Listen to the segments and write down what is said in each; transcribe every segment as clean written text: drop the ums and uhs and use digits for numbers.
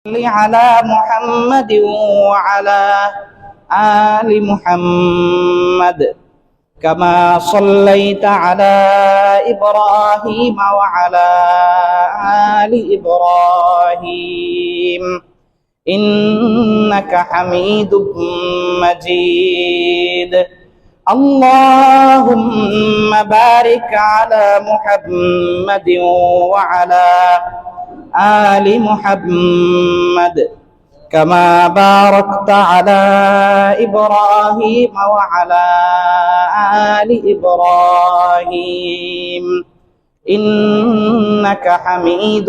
على محمد وعلى آل محمد كما صليت على إبراهيم وعلى آل إبراهيم إنك حميد مجيد اللهم بارك على محمد وعلى آل محمد كما باركت على إبراهيم وعلى آل إبراهيم إنك حميد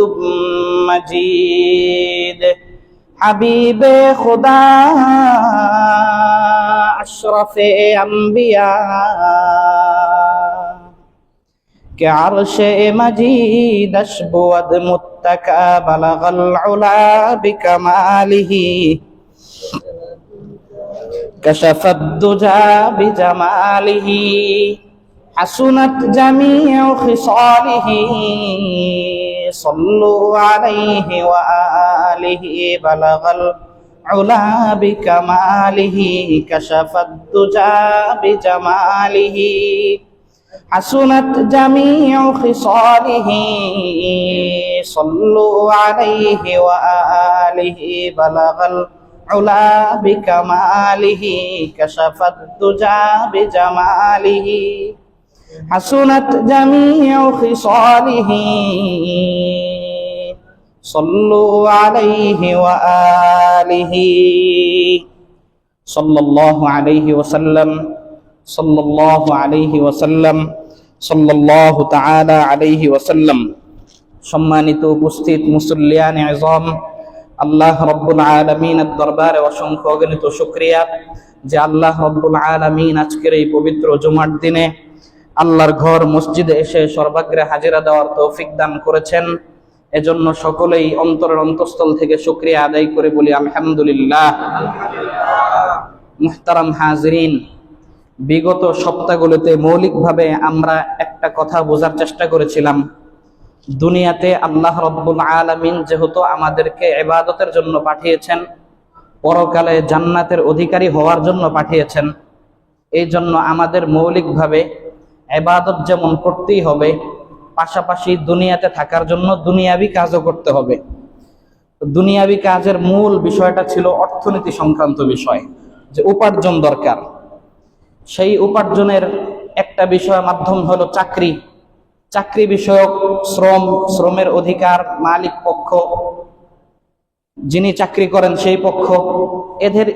مجيد حبيب خدا अशरफ अंबिया के अर्श मजीद अशबुअद मुत्तका बलगल उला बिकमालिही कशफद दुजा बिजमालिही हसनत जमीउ खिसालिही सल्लु अलैहि व आलिहि बलगल उला बिकमालिही कशफद दुजा बिजमालिही हसनत जमीउ खिसालिही सल्लु अलैहि व आलिहि बलगल उला बिकमालिही कशफद दुजा बिजमालिही हसनत जमीउ खिसालिही सल्लु अलैहि व आलिहि सल्लल्लाहु अलैहि वसल्लम सल्लल्लाहु अलैहि वसल्लम सल्लल्लाहु ताआला अलैहि वसल्लम। सम्मानित उपस्थित मुसल्लियान आज़म, আল্লাহ রব্বুল আলামিনের দরবারে অসংখ্য অগণিত শুকরিয়া যে আল্লাহ রব্বুল আলামিন আজকের এই পবিত্র জুমার দিনে আল্লাহর ঘর মসজিদে এসে সর্বাগ্রে হাজিরা দেওয়ার তৌফিক দান করেছেন। এজন্য সকলেই অন্তরের অন্তঃস্থল থেকে শুকরিয়া আদায় করে বলি আলহামদুলিল্লাহ। মুহতারাম হাজিরিন, বিগত সপ্তাহগুলোতে মৌলিকভাবে আমরা একটা কথা বোঝার চেষ্টা করেছিলাম। দুনিয়াতে আল্লাহ রব্বুল আলামিন যেহেতু আমাদেরকে ইবাদতের জন্য পাঠিয়েছেন, পরকালে জান্নাতের অধিকারী হওয়ার জন্য পাঠিয়েছেন, এই জন্য আমাদের মৌলিকভাবে ইবাদত যেমন করতেই হবে, পাশাপাশি দুনিয়াতে থাকার জন্য দুনিয়াবি কাজও করতে হবে। দুনিয়াবি কাজের মূল বিষয়টা ছিল অর্থনীতি সংক্রান্ত বিষয়, যে উপার্জন দরকার। সেই উপার্জনের একটা বিষয় মাধ্যম হলো চাকরি। চাকরি বিষয়ক শ্রমের অধিকার, মালিক পক্ষ, যিনি চাকরি করেন সেই পক্ষ, এদের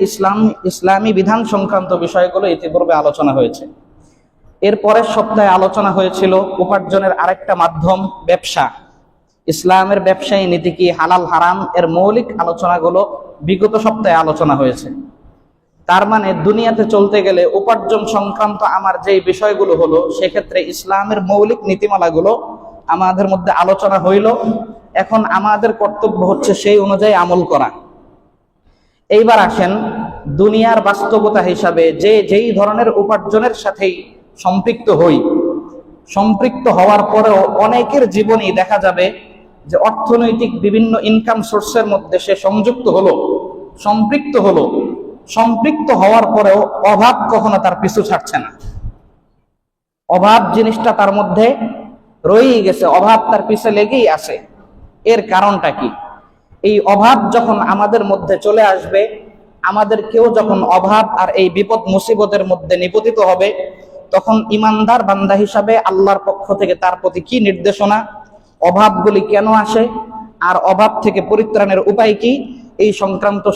ইসলামী বিধান সংক্রান্ত বিষয়গুলো ইতিপূর্বে আলোচনা হয়েছে। এর পরের সপ্তাহে আলোচনা হয়েছিল উপার্জনের আরেকটা মাধ্যম ব্যবসা। ইসলামের ব্যবসায়ী নীতি কি, হালাল হারাম, এর মৌলিক আলোচনাগুলো বিগত সপ্তাহে আলোচনা হয়েছে। তার মানে দুনিয়াতে চলতে গেলে উপার্জন সংক্রান্ত আমার যেই বিষয়গুলো হলো, সেক্ষেত্রে ইসলামের মৌলিক নীতিমালাগুলো আমাদের মধ্যে আলোচনা হইল। এখন আমাদের কর্তব্য হচ্ছে সেই অনুযায়ী আমল করা। এইবার আসেন দুনিয়ার বাস্তবতা হিসাবে যেই ধরনের উপার্জনের সাথেই সম্পৃক্ত হই, সম্পৃক্ত হওয়ার পরেও অনেকের জীবনেই দেখা যাবে যে অর্থনৈতিক বিভিন্ন ইনকাম সোর্সের মধ্যে সে সংযুক্ত হলো, সম্পৃক্ত হওয়ার পরেও অভাব কখনো তার পিছু ছাড়ছে না। অভাব জিনিসটা তার মধ্যে রয়েই গেছে, অভাব তার পিছে লেগেই আছে। এর কারণটা কি? এই অভাব যখন আমাদের মধ্যে চলে আসবে, আমাদের কেউ যখন অভাব আর এই বিপদ মুসিবতের মধ্যে নিপতিত হবে, তখন ইমানদার বান্দা হিসাবে আল্লাহর পক্ষ থেকে তার প্রতি কি নির্দেশনা, অভাবগুলি কেন আসে, আর অভাব থেকে পরিত্রাণের উপায় কি, এই সংক্রান্ত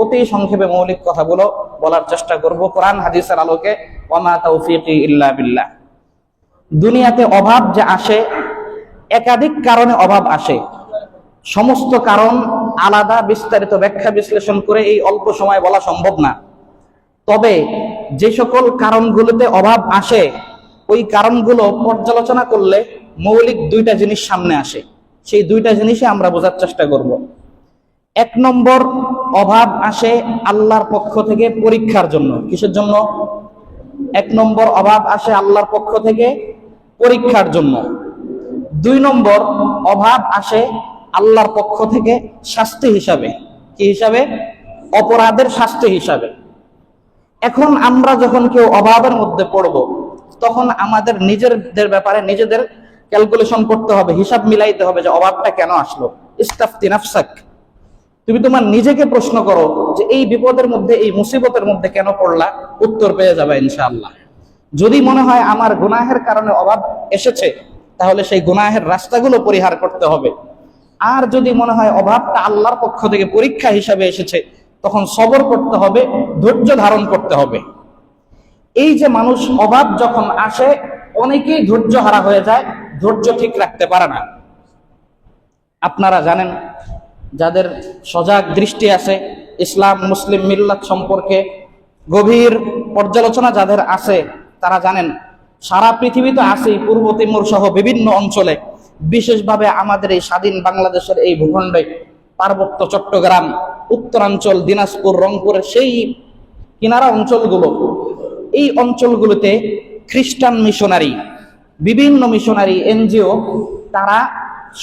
অতি সংক্ষেপে মৌলিক কথাগুলো বলার চেষ্টা করব কোরআন হাদিসের আলোকে। ওয়ামা তাওফীকি ইল্লা বিল্লাহ। দুনিয়াতে অভাব যে আসে, একাধিক কারণে অভাব আসে। সমস্ত কারণ আলাদা বিস্তারিত ব্যাখ্যা বিশ্লেষণ করে এই অল্প সময় বলা সম্ভব না। তবে যে সকল কারণগুলোতে অভাব আসে, ওই কারণগুলো পর্যালোচনা করলে মৌলিক দুইটা জিনিস সামনে আসে। সেই দুইটা জিনিসই আমরা বোঝার চেষ্টা করব। এক নম্বর, অভাব আসে আল্লাহর পক্ষ থেকে পরীক্ষার জন্য। কিসের জন্য? এক নম্বর, অভাব আসে আল্লাহর পক্ষ থেকে পরীক্ষার জন্য। দুই নম্বর, অভাব আসে আল্লাহর পক্ষ থেকে শাস্তি হিসাবে। কি হিসাবে? অপরাধের শাস্তি হিসাবে। এখন আমরা যখন কেউ অভাবের মধ্যে পড়ব, তখন আমাদের নিজেদের ব্যাপারে নিজেদের ক্যালকুলেশন করতে হবে, হিসাব মিলাইতে হবে যে অভাবটা কেন আসলো। ইস্তাফতি নাফসাক, তুমি তোমার নিজেকে প্রশ্ন করো যে এই বিপদের মধ্যে, এই মুসিবতের মধ্যে কেন পড়লা, উত্তর পেয়ে যাবে ইনশাআল্লাহ। যদি মনে হয় আমার গুনাহের কারণে অভাব এসেছে, তাহলে সেই গুনাহের রাস্তাগুলো পরিহার করতে হবে। আর যদি মনে হয় অভাবটা আল্লাহর পক্ষ থেকে পরীক্ষা হিসাবে এসেছে, তখন সবর করতে হবে, ধৈর্য ধারণ করতে হবে। এই যে মানুষ অভাব যখন আসে, অনেকেই ধৈর্য হারা হয়ে যায়, ধৈর্য ঠিক রাখতে পারে না। আপনারা জানেন, যাদের সজাগ দৃষ্টি আছে, ইসলাম মুসলিম মিল্লাত সম্পর্কে গভীর পর্যালোচনা যাদের আছে, তারা জানেন সারা পৃথিবীতে আছে, পূর্ব তিমুর সহ বিভিন্ন অঞ্চলে, বিশেষভাবে আমাদের এই স্বাধীন বাংলাদেশের এই ভূখণ্ডে, পার্বত্য চট্টগ্রাম, উত্তরাঞ্চল, দিনাজপুর, রংপুরের সেই কিনারা অঞ্চলগুলো, এই অঞ্চলগুলোতে খ্রিস্টান মিশনারি, বিভিন্ন মিশনারি এনজিও, তারা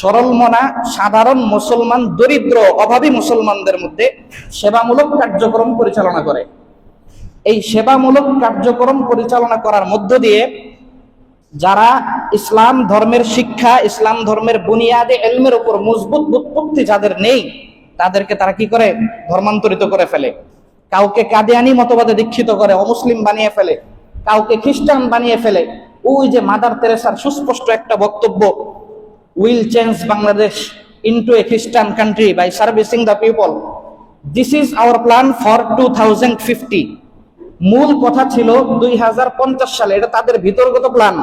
সরল মনা সাধারণ মুসলমান, দরিদ্র অভাবী মুসলমানদের মধ্যে সেবামূলক কার্যক্রম পরিচালনা করে। এই সেবামূলক কার্যক্রম পরিচালনা করার মধ্য দিয়ে যারা ইসলাম ধর্মের শিক্ষা, ইসলাম ধর্মের বুনিয়াদে ইলমের উপর মজবুত বুৎপত্তি যাদের নেই, তাদেরকে তারা কি করে? ধর্মান্তরিত করে ফেলে। কাউকে কাদিয়ানি মতবাদে দীক্ষিত করে, অমুসলিম বানিয়ে ফেলে, কাউকে খ্রিস্টান বানিয়ে ফেলে। ওই যে মাদার তেরেসার সুস্পষ্ট একটা বক্তব্য, will change Bangladesh into a Christian country by servicing the people, this is our plan for 2050। মূল কথা ছিল 2050 সালে, এটা তাদের ভিতরগত প্ল্যান।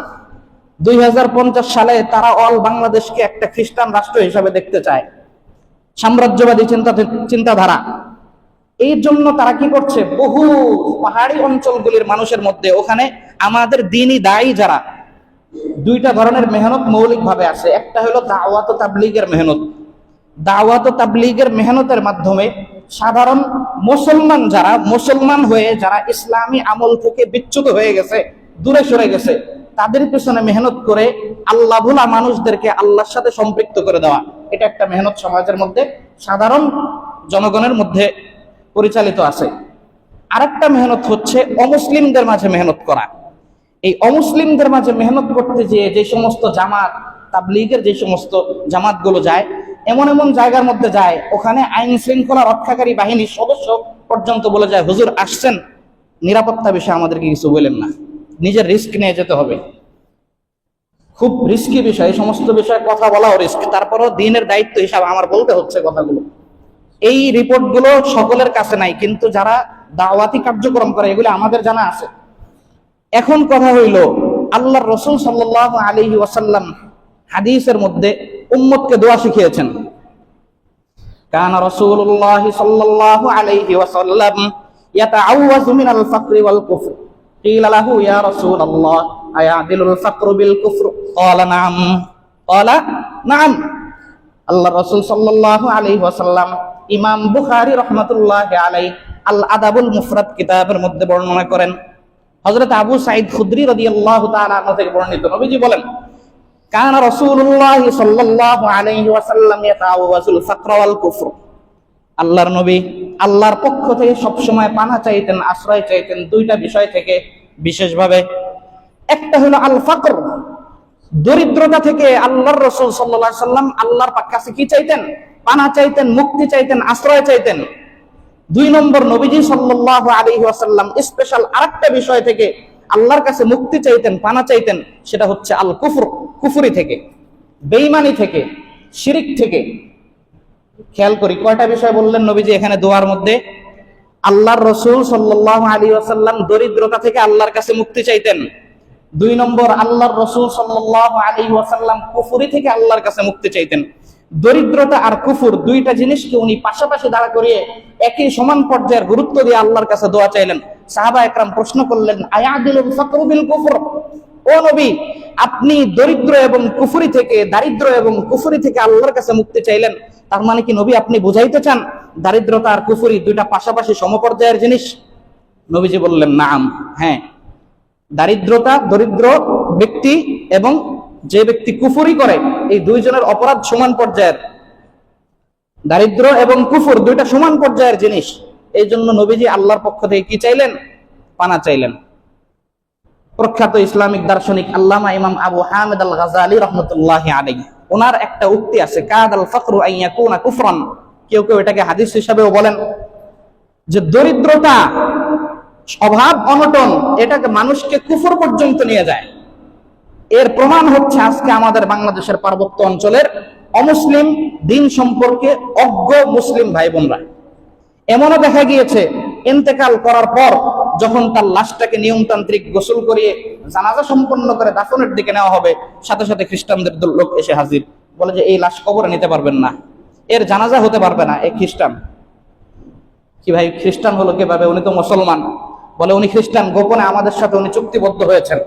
2050 সালে তারা অল বাংলাদেশকে একটা খ্রিস্টান রাষ্ট্র হিসাবে দেখতে চায়, সাম্রাজ্যবাদী চিন্তাধারা। এই জন্য তারা কি করছে, বহু পাহাড়ি অঞ্চলগুলির মানুষের মধ্যে, ওখানে আমাদের দ্বীনি দায়ী যারা, দুইটা ধরনের মেহনত মৌলিকভাবে আছে। একটা হলো দাওয়াত ও তাবলীগের মেহনত। দাওয়াত ও তাবলীগের মেহনতের মাধ্যমে সাধারণ মুসলমান যারা, মুসলমান হয়ে যারা ইসলামী আমল থেকে বিচ্যুত হয়ে গেছে, দূরে সরে গেছে, তাদের পেছনে মেহনত করে আল্লাহ ভোলা মানুষদেরকে আল্লাহর সাথে সম্পৃক্ত করে দেওয়া, এটা একটা মেহনত সমাজের মধ্যে, সাধারণ জনগণের মধ্যে পরিচালিত আছে। আরেকটা মেহনত হচ্ছে অমুসলিমদের মাঝে মেহনত করা। এই অমুসলিমদের মাঝে মেহনত করতে যেয়ে যে সমস্ত জামাত, তাবলীগের যে সমস্ত জামাতগুলো যায়, এমন এমন জায়গার মধ্যে যায়, ওখানে আইন শৃঙ্খলা রক্ষাকারী বাহিনীর সদস্য পর্যন্ত বলে যায়, হুজুর আসছেন, নিরাপত্তা বিষয়ে আমাদেরকে কিছু বলেন না, নিজের রিস্ক নিয়ে যেতে হবে। খুব রিস্কি বিষয়, এই সমস্ত বিষয়ে কথা বলাও রিস্ক, তারপরও দিনের দায়িত্ব হিসাবে আমার বলতে হচ্ছে কথাগুলো। এই রিপোর্টগুলো সকলের কাছে নাই, কিন্তু যারা দাওয়াতি কার্যক্রম করে এগুলো আমাদের জানা আছে। এখন কথা হইল, আল্লাহর রাসূল সাল্লাল্লাহু আলাইহি ওয়াসাল্লাম হাদিসের মধ্যে উম্মতকে দোয়া শিখিয়েছেন। কানা রাসূলুল্লাহ সাল্লাল্লাহু আলাইহি ওয়াসাল্লাম ইয়াতাআওয়াযু মিনাল ফাকরি ওয়াল কুফর, কিলা লাহু ইয়া রাসূলুল্লাহ আয়াদিলুল ফাকরু বিল কুফর, ক্বালা নাআম, ক্বালা নাআম। আল্লাহর রাসূল সাল্লাল্লাহু আলাইহি ওয়াসাল্লাম, ইমাম বুখারী রাহমাতুল্লাহি আলাইহি আল আদাবুল মুফরাদ কিতাবের মধ্যে বর্ণনা করেন, হযরত আবু সাঈদ খুদরি রাদিয়াল্লাহু তাআলা আনহু থেকে বর্ণিত, নবীজি বলেন, কানা রাসূলুল্লাহ সাল্লাল্লাহু আলাইহি ওয়াসাল্লাম ইয়াতাআওয়াযুল ফাকর ওয়াল কুফর। আল্লাহর নবী আল্লাহর পক্ষ থেকে সব সময় পানা চাইতেন, আশ্রয় চাইতেন দুইটা বিষয় থেকে বিশেষভাবে। একটা হলো আল ফাকর, দরিদ্রতা থেকে আল্লাহর রাসূল সাল্লাল্লাহু আলাইহি ওয়াসাল্লাম আল্লাহর কাছে কি চাইতেন? পানা চাইতেন, মুক্তি চাইতেন, আশ্রয় চাইতেন। দুই নম্বর, নবীজি সাল্লাল্লাহু আলাইহি ওয়াসাল্লাম স্পেশাল আরেকটা বিষয় থেকে আল্লাহর কাছে মুক্তি চাইতেন, পানা চাইতেন, সেটা হচ্ছে আল কুফর, কুফরি থেকে, বেঈমানি থেকে, শিরিক থেকে। খেয়াল করি কয়টা বিষয় বললেন নবীজি এখানে দোয়ার মধ্যে। আল্লাহর রাসূল সাল্লাল্লাহু আলাইহি ওয়াসাল্লাম দরিদ্রতা থেকে আল্লাহর কাছে মুক্তি চাইতেন। দুই নম্বর, আল্লাহর রাসূল সাল্লাল্লাহু আলাইহি ওয়াসাল্লাম কুফরি থেকে আল্লাহর কাছে মুক্তি চাইতেন। দরিদ্রতা আর কুফর দুইটা জিনিসকে উনি পাশাপাশি দাঁড়া করিয়ে একই সমান পর্যায়ের গুরুত্ব দিয়ে আল্লাহর কাছে দোয়া চাইলেন। সাহাবা একরাম প্রশ্ন করলেন, আয়াদিলুল ফাকরু বিল কুফর, ও নবী, আপনি দরিদ্র এবং কুফরি থেকে, দারিদ্র এবং কুফরি থেকে আল্লাহর কাছে মুক্তি চাইলেন, তার মানে কি নবী আপনি বুঝাইতে চান দারিদ্রতা আর কুফরি দুইটা পাশাপাশি সমপর্যায়ের জিনিস? নবীজি বললেন, নাম, হ্যাঁ, দারিদ্রতা, দরিদ্র ব্যক্তি এবং যে ব্যক্তি কুফরি করে, এই দুইজনের অপরাধ সমান পর্যায়ের। দারিদ্র এবং কুফর দুইটা সমান পর্যায়ের জিনিস। এই জন্য নবীজি আল্লাহর পক্ষ থেকে কি চাইলেন? পানা চাইলেন। প্রখ্যাত ইসলামিক দার্শনিক আল্লামা ইমাম আবু হামিদ আল গাজালি রহমতুল্লাহি আলাইহি, ওনার একটা উক্তি আছে, কাদাল ফাকরু আন ইয়াকুনা কুফরান। কেউ কেউ এটাকে হাদিস হিসাবেও বলেন যে দরিদ্রতা, অভাব, অনটন এটাকে মানুষকে কুফর পর্যন্ত নিয়ে যায়। এর প্রমাণ হচ্ছে আজকে আমাদের বাংলাদেশের পার্বত্য অঞ্চলের অমুসলিম দিন সম্পর্কে অজ্ঞ মুসলিম ভাই বোনরা। এমনও দেখা গিয়েছে ইন্তেকাল করার পর যখন তার লাশটাকে নিয়মতান্ত্রিক গোসল করিয়ে জানাজা সম্পন্ন করে দাফনের দিকে নেওয়া হবে, সাথে সাথে খ্রিস্টানদের লোক এসে হাজির, বলে যে এই লাশ কবরে নিতে পারবেন না, এর জানাজা হতে পারবে না। এই খ্রিস্টান কি ভাই? খ্রিস্টান হলো কিভাবে? উনি তো মুসলমান। বলে উনি খ্রিস্টান, গোপনে আমাদের সাথে উনি চুক্তিবদ্ধ হয়েছেন।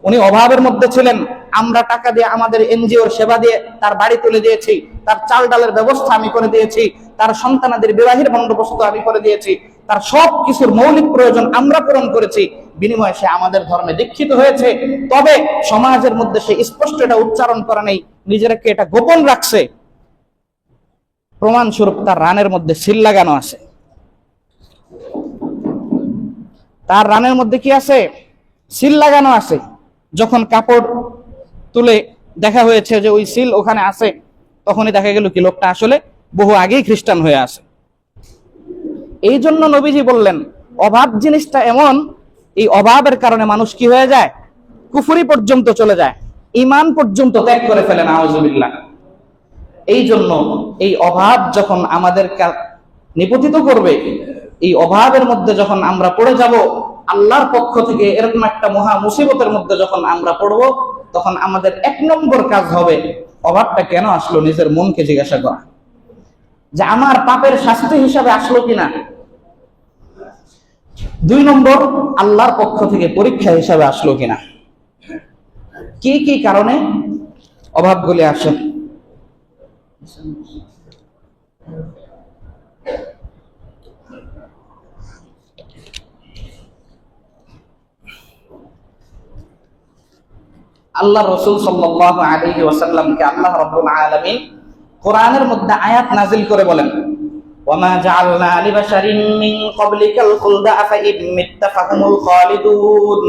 উনি অভাবের মধ্যে ছিলেন, আমরা টাকা দিয়ে আমাদের এনজিওর সেবা দিয়ে তার বাড়ি তুলে দিয়েছি, তার চাল ডালের ব্যবস্থা আমি করে দিয়েছি, তার সন্তানাদের বিবাহের বন্দোবস্ত আমি করে দিয়েছি, তার সব কিছুর মৌলিক প্রয়োজন আমরা পূরণ করেছি, বিনিময়ে সে আমাদের ধর্মে দীক্ষিত হয়েছে। তবে সমাজের মধ্যে সে স্পষ্ট এটা উচ্চারণ করে নেই, নিজেকে এটা গোপন রাখছে। প্রমাণস্বরূপ তার রানের মধ্যে সিল লাগানো আছে। তার রানের মধ্যে কি আছে? সিল লাগানো আছে। যখন কাপড় তুলে দেখা হয়েছে যে ওই সিল ওখানে আছে, তখনই দেখা গেল কি লোকটা আসলে বহু আগেই খ্রিস্টান হয়ে আছে। এই জন্য নবীজি বললেন অভাব জিনিসটা এমন, এই অভাবের কারণে মানুষ কি হয়ে যায়? কুফরি পর্যন্ত চলে যায়, ঈমান পর্যন্ত ত্যাগ করে ফেলে, নাউজুবিল্লাহ। এই জন্য এই অভাব যখন আমাদের নিপতিত করবে, এই অভাবের মধ্যে যখন আমরা পড়ে যাব, আল্লাহর পক্ষ থেকে এরকম একটা মহা মুসিবতের মধ্যে যখন আমরা পড়ব, তখন আমাদের 1 নম্বর কাজ হবে অভাবটা কেন আসলো নিজের মনকে জিজ্ঞাসা করা, যে আমার পাপের শাস্তি হিসাবে আসলো কিনা। 2 নম্বর, আল্লাহর পক্ষ থেকে পরীক্ষা হিসাবে আসলো কিনা। কি কি কারণে অভাবগুলি আসে? আল্লাহ রাসূল সাল্লাল্লাহু আলাইহি ওয়াসাল্লামকে আল্লাহ রাব্বুল আলামিন কোরআনের মধ্যে আয়াত নাযিল করে বলেন, ওয়ামা জাআলনা লিবাশারিন মিন ক্বাবলিকাল খুলদা আফা ইন মিত্তা ফাহুমুল খালিদুন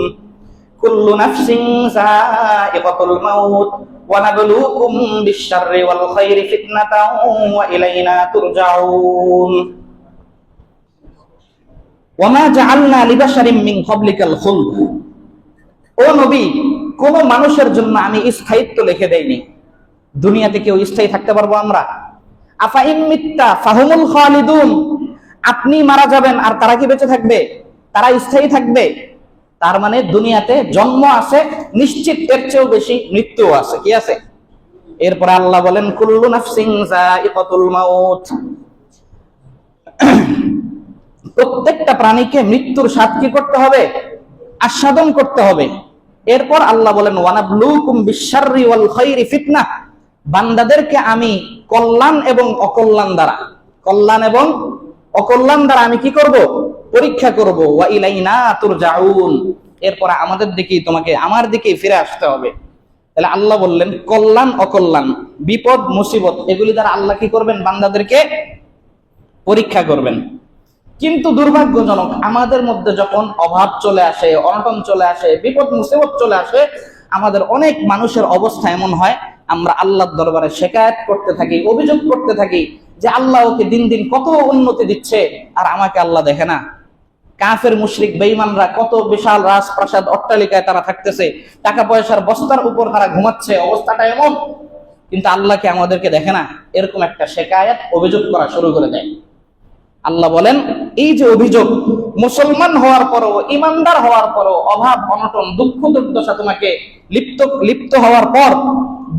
কুল্লু নাফসিন যায়িকাতুল মাউত ওয়া নাবলুকুম বিশ-শাররি ওয়াল খায়রি ফিতনাতাও ওয়া ইলাইনা তুরজাউন। ওয়ামা জাআলনা লিবাশারিন মিন ক্বাবলিকাল খুলদ, ও নবী, কোন মানুষের জন্য আমি স্থায়িত্ব লিখে দেইনি। দুনিয়াতে কেউ স্থায়ী থাকতে পারবো আমরা? আফা ইন মিত্তা ফাহুমুল খালিদুন, আপনি মারা যাবেন আর তারা কি বেঁচে থাকবে? তারা স্থায়ী থাকবে। তার মানে দুনিয়াতে জন্ম আছে নিশ্চিত, এর চেয়েও বেশি মৃত্যুও আছে। কি আছে? এরপরে আল্লাহ বলেন কুল্লু নাফসিন যায়িকাতুল মাউত, প্রত্যেকটা প্রাণীকে মৃত্যুর স্বাদ কি করতে হবে? আস্বাদন করতে হবে। এরপর আল্লাহ বলেন ওয়ানাবলুকুম বিশ-শাররি ওয়াল খায়রি ফিতনা, বান্দাদেরকে আমি কল্যাণ এবং অকল্যাণ দ্বারা আমি কি করব? পরীক্ষা করব। ওয়া ইলাইনা তুরজাউন, এরপর আমাদের দিকেই তোমাকে, আমার দিকেই ফিরে আসতে হবে। তাহলে আল্লাহ বললেন কল্যাণ অকল্যাণ, বিপদ মুসিবত এগুলি দ্বারা আল্লাহ কি করবেন? বান্দাদেরকে পরীক্ষা করবেন। কিন্তু দুর্ভাগ্যজনক, আমাদের মধ্যে যখন অভাব চলে আসে, অনটন চলে আসে, বিপদ মুসিবত চলে আসে, আমাদের অনেক মানুষের অবস্থা এমন হয়, আমরা আল্লাহর দরবারে শিকায়াত করতে থাকি, অভিযোগ করতে থাকি যে আল্লাহ ওকে দিন দিন কত উন্নতি দিচ্ছে আর আমাকে আল্লাহ দেখে না। কাফের মুশরিক বেঈমানরা কত বিশাল রাজপ্রাসাদ অট্টালিকায় তারা থাকতেছে, টাকা পয়সার বস্তার উপর তারা ঘুমাচ্ছে, অবস্থাটা এমন, কিন্তু আল্লাহকে আমাদেরকে দেখে না। এরকম একটা শিকায়াত, অভিযোগ করা শুরু করে দেয়। আল্লাহ বলেন এই যে অভিযোগ, মুসলমান হওয়ার পরও, ইমানদার হওয়ার পরও অভাব অনটন দুঃখ দুর্দশা তোমাকে লিপ্ত হওয়ার পর,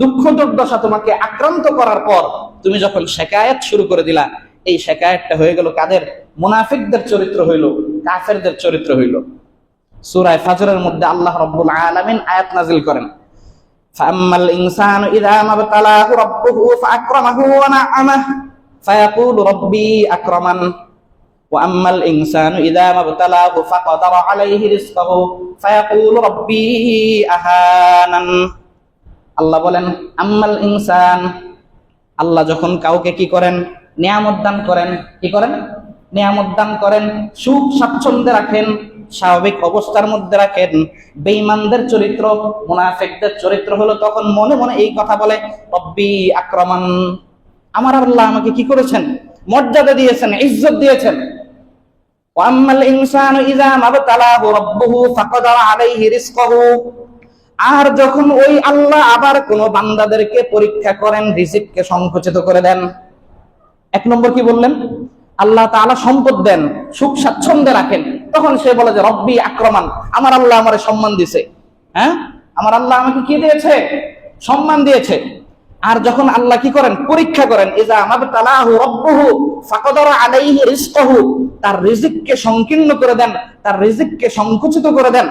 দুঃখ দুর্দশা তোমাকে আক্রান্ত করার পর তুমি যখন শিকায়াত শুরু করে দিলা, এই শিকায়াতটা হয়ে গেল কাদের? মুনাফিকদের চরিত্র হইল, কাফেরদের চরিত্র হইল। সূরা ফাজরের মধ্যে আল্লাহ রাব্বুল আলামিন আয়াত নাযিল করেন, ফাআম্মাল ইনসানু ইযা মাবতালাহু রাব্বুহু ফাআকরামাহু ওয়া না'আমাহু ফায়াকুলু রাব্বি আকরামান ওয়া আম্মাল ইনসানু ইযা মাবতালাহু ফাকাদারা আলাইহি রিজকাহু ফায়াকুলু রাব্বি আহানান। আল্লাহ বলেন আম্মাল ইনসান, আল্লাহ যখন কাউকে কি করেন? নিয়ামত দান করেন, কি করেন? নিয়ামত দান করেন, সুখ স্বাচ্ছন্দ্যে রাখেন, স্বাভাবিক অবস্থার মধ্যে রাখেন। বেঈমানদের চরিত্র, মুনাফিকদের চরিত্র হলো তখন মনে মনে এই কথা বলে, রব্বি আকরামান, আমার আল্লাহ আমাকে কি করেছেন? মর্যাদা দিয়েছেন, ইজ্জত দিয়েছেন। ওয়া আম্মাল ইনসানু ইযা মাবতালাহু রাব্বুহু ফাকাদারা আলাইহি রিজকাহু, আর যখন ওই আল্লাহ আবার কোন বান্দাদেরকে পরীক্ষা করেন, রিজিককে সংকুচিত করে দেন। এক নম্বর কি বললেন? আল্লাহ তাআলা সম্পদ দেন, সুখ স্বাচ্ছন্দ্যে রাখেন, তখন সে বলে যে রব্বি আকরামান, আমার আল্লাহ আমারে সম্মান দিয়েছে। হ্যাঁ, আমার আল্লাহ আমাকে কি দিয়েছে? সম্মান দিয়েছে। আর যখন আল্লাহ কি করেন? পরীক্ষা করেন, ইযা মাবতালাহু রাব্বুহু ফাকাদারা আলাইহি রিজকাহু, তার রিজিককে সংকীর্ণ করে দেন, তার রিজিককে সংকুচিত করে দেন।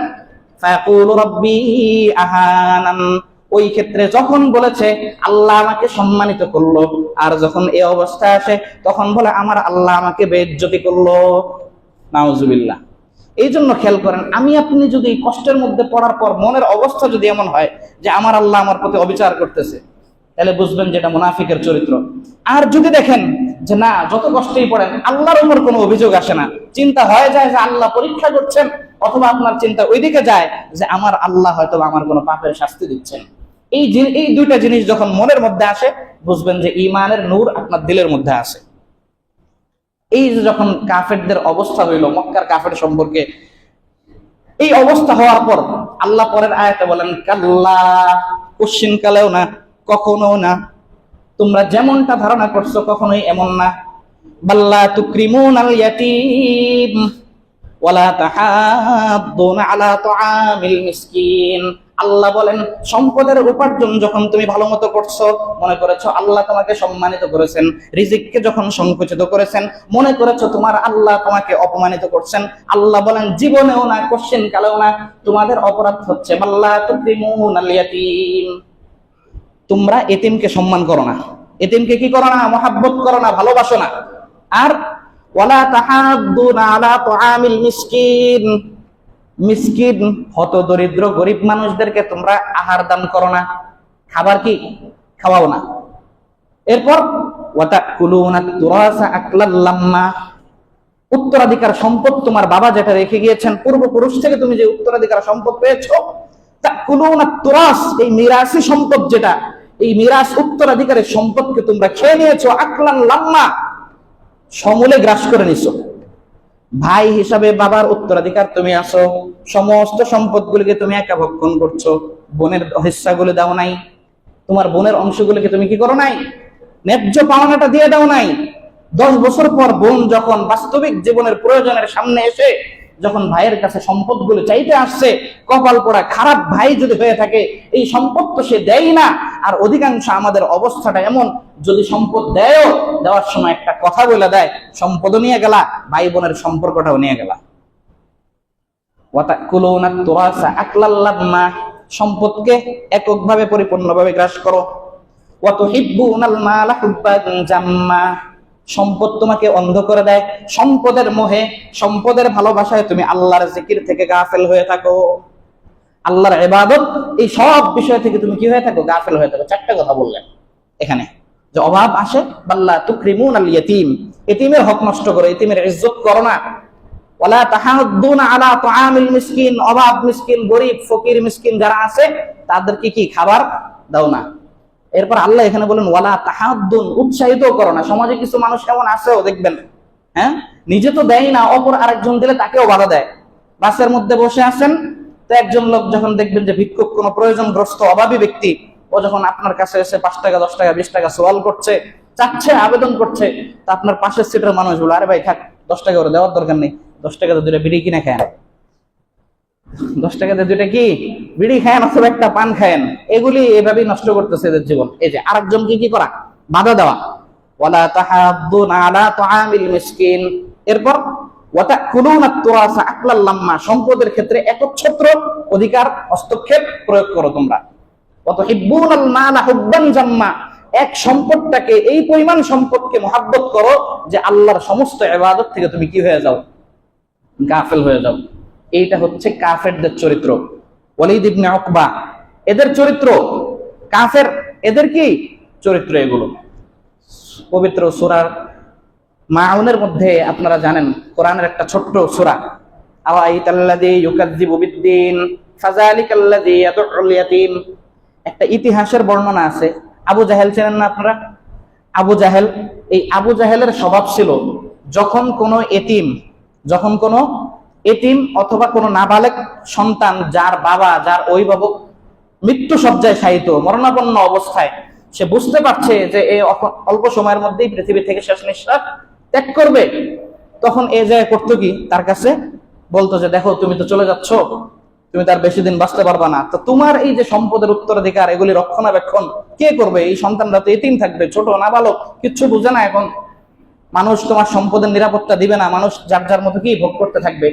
ফায়াকুলু রাব্বি আহানান, ওই ক্ষেত্রে যখন বলেছে আল্লাহ আমাকে সম্মানিত করলো, আর যখন এই অবস্থা আসে তখন বলে আমার আল্লাহ আমাকে বেইজ্জতি করলো। নাউজুবিল্লাহ। এই জন্য খেয়াল করেন, আমি আপনি যদি কষ্টের মধ্যে পড়ার পর মনের অবস্থা যদি এমন হয় যে আমার আল্লাহ আমার প্রতি অবিচার করতেছে, তাহলে বুঝবেন যেটা মুনাফিকের চরিত্র। আর যদি দেখেন যে না, যত কষ্টেই পড়েন আল্লাহর উপর কোনো অভিযোগ আসে না, চিন্তা হয়ে যায় যে আল্লাহ পরীক্ষা করছেন, অথবা আপনার চিন্তা ওইদিকে যায় যে আমার আল্লাহ হয়তো আমার কোনো পাপের শাস্তি দিচ্ছেন, এই দুইটা জিনিস যখন মনের মধ্যে আসে, বুঝবেন যে ঈমানের নূর আপনার দিলের মধ্যে আসে। এই যে যখন কাফেরদের অবস্থা হইল, মক্কার কাফের সম্পর্কে এই অবস্থা হওয়ার পর আল্লাহ পরের আয়াতে বলেন, কাল্লা, কোশ্চিন কালেও না, কখনো না, তোমরা যেমনটা ধারণা করছো কখনোই এমন না। বাল্লা তুকরিমুনাল ইয়াতীম ওয়ালা তাহাদ্দুনা আলা তুআমিল মিসকিন। আল্লাহ বলেন, সম্পদের উপার্জন যখন তুমি ভালো মতো করছো, মনে করেছো আল্লাহ তোমাকে সম্মানিত করেছেন, রিজিককে যখন সংকুচিত করেছেন, মনে করেছো তোমার আল্লাহ তোমাকে অপমানিত করছেন, আল্লাহ বলেন জীবনেও না, কোশ্চিন কালেও না, তোমাদের অপরাধ হচ্ছে বাল্লা তুকরিমুনাল ইয়াতীম, তোমরা এতিমকে সম্মান করো না, এতিমকে কি করো না? মহাব্বত করো না, ভালোবাসো না। আর ওয়ালা তাহাদ্দুনা আলা তুআমিল মিসকিন, মিসকিন হত দরিদ্র গরিব মানুষদেরকে তোমরা আহার দান করো না, খাবার কি খাওয়াও না। এরপর ওয়াতাকুলুনা তুরাসা আকলাল লাম্মা, উত্তরাধিকার সম্পদ তোমার বাবা যেটা রেখে গিয়েছেন, পূর্বপুরুষ থেকে তুমি যে উত্তরাধিকার সম্পদ পেয়েছো, তাকুলুনা তুরাস, এই মিরাসি সম্পদ যেটা, এই মিরাস উত্তরাধিকারের সম্পদকে তোমরা খেয়ে নিয়েছো, আকলান লাম্মা, সমূলে গ্রাস করে নিছো। ভাই হিসাবে বাবার উত্তরাধিকার তুমি আসো, সমস্ত সম্পদগুলিকে তুমি একা ভক্ষণ করছো, বোনের হিস্সাগুলো দাও নাই, তোমার বোনের অংশগুলিকে তুমি কি করো নাই? ন্যায্য পাওনাটা দিয়ে দাও নাই। 10 বছর পর বোন যখন বাস্তবিক জীবনের প্রয়োজনের সামনে এসে যখন ভাইয়ের কাছে সম্পদগুলো চাইতে আসছে, কপাল পোড়া খারাপ ভাই যদি হয়ে থাকে, এই সম্পদ তো সে দেয় না। আর অধিকাংশ আমাদের অবস্থাটা এমন, যদি সম্পদ দেয়, দেওয়ার সময় একটা কথা বলে দেয়, সম্পদও নিয়ে গেলা, ভাই বোনের সম্পর্কটাও নিয়ে গেলা। ওয়াতাকুলুনা তুরাসা আকলাল লাম্মা, সম্পদকে এককভাবে পরিপূর্ণভাবে গ্রাস করো। ওয়া তুহিব্বুনাল মালা হুব্বান জাম্মা, সম্পদ তোমাকে অন্ধ করে দেয়, সম্পদের মোহে, সম্পদের ভালোবাসায় তুমি আল্লাহর জিকির থেকে গাফেল হয়ে থাকো, আল্লাহর ইবাদত, এই সব বিষয় থেকে তুমি কি হয়ে থাকো? গাফেল হয়ে থাকো। 4টা কথা বললেন এখানে, যে অভাব আসে, বাল্লা তুকরিমুনাল ইয়াতীম, এতিমের হক নষ্ট করো, এতিমের ইজ্জত করো না। ওয়ালা তাহাদ্দুনা আলা তুআমিল মিসকিন, অভাব মিসকিন, গরিব ফকির মিসকিন যারা আছে তাদেরকে কি খাবার দাও না। এরপর আল্লাহ এখানে বলেন ওয়ালা তাহাদ্দুন, উৎসাহিত করো না। সমাজে কিছু মানুষ এমন আছেও দেখবেন, হ্যাঁ, নিজে তো দেয় না, অপর আরেকজন দিলে তাকেও বাধা দেয়। বাসের মধ্যে বসে আছেন, তো একজন লোক যখন দেখবেন যে ভিক্ষুক, কোনো প্রয়োজনগ্রস্ত অভাবী ব্যক্তি, ও যখন আপনার কাছে এসে 5 টাকা 10 টাকা 20 টাকা সওয়াল করছে, চাচ্ছে, আবেদন করছে, তা আপনার পাশের সিটের মানুষ বলে, আরে ভাই থাক, 10 টাকা করে দেওয়ার দরকার নেই, 10 টাকাতে 2টা বিড়ি কিনে খায়, 10 টাকাতে 2টা কি বিড়ি খায়েন, অথবা একটা পান খায়েন। এগুলি এভাবেই নষ্ট করতেছে এদের জীবন। এই যে আরেকজনকে কি করা? বাধা দেওয়া। ওয়ালা তাহাদ্দুনা আলা তুআমিল মিসকিন। এরপর ওয়াতাকুলুনা তুরাসা আকলাল লাম্মা, সম্পদের ক্ষেত্রে একচ্ছত্র অধিকার, হস্তক্ষেপ প্রয়োগ করো তোমরা। ওয়া তুহিব্বুনাল মালা হুব্বান জাম্মা, এক সম্পদটাকে, এই পরিমাণ সম্পদকে মহাব্বত করো যে আল্লাহর সমস্ত ইবাদত থেকে তুমি কি হয়ে যাও? গাফেল হয়ে যাও। এইটা হচ্ছে কাফেরদের চরিত্র। ওয়ালিদ ইবনে উকবা এদের চরিত্র, কাফের এদের কি চরিত্র? এগুলো পবিত্র সূরা মাউনের মধ্যে আপনারা জানেন কোরআনের একটা ছোট্ট সূরা, আওয়াইতাল্লাযী ইউকাযযিবু বিদ্দীন ফাযালিকাল্লাযী ইয়াদউল ইয়াতীম। একটা ইতিহাসের বর্ণনা আছে। আবু জাহেল চেনেন না আপনারা? আবু জাহেল, এই আবু জাহেলের স্বভাব ছিল যখন কোনো এতিম অথবা কোনো নাবালেগ সন্তান যার বাবা যার অভিভাবক মৃত্যু সজ্জায় শায়িত মরণাপন্ন অবস্থায়, সে বুঝতে পারছে যে এই অল্প সময়ের মধ্যেই পৃথিবী থেকে শেষ নিঃশ্বাস ত্যাগ করবে, তখন এই জায়গায় করতো কি, তার কাছে বলতো যে দেখো তুমি তো চলে যাচ্ছ, তুমি তার বেশি দিন বাঁচতে পারবা না, তো তোমার এই যে সম্পদের উত্তরাধিকার এগুলি রক্ষণাবেক্ষণ কে করবে? এই সন্তানরা তো এতিম থাকবে, ছোট নাবালক, কিচ্ছু বুঝে না, এখন মানুষ তোমার সম্পদের নিরাপত্তা দিবে না, মানুষ যার যার মতো কি ভোগ করতে থাকবে।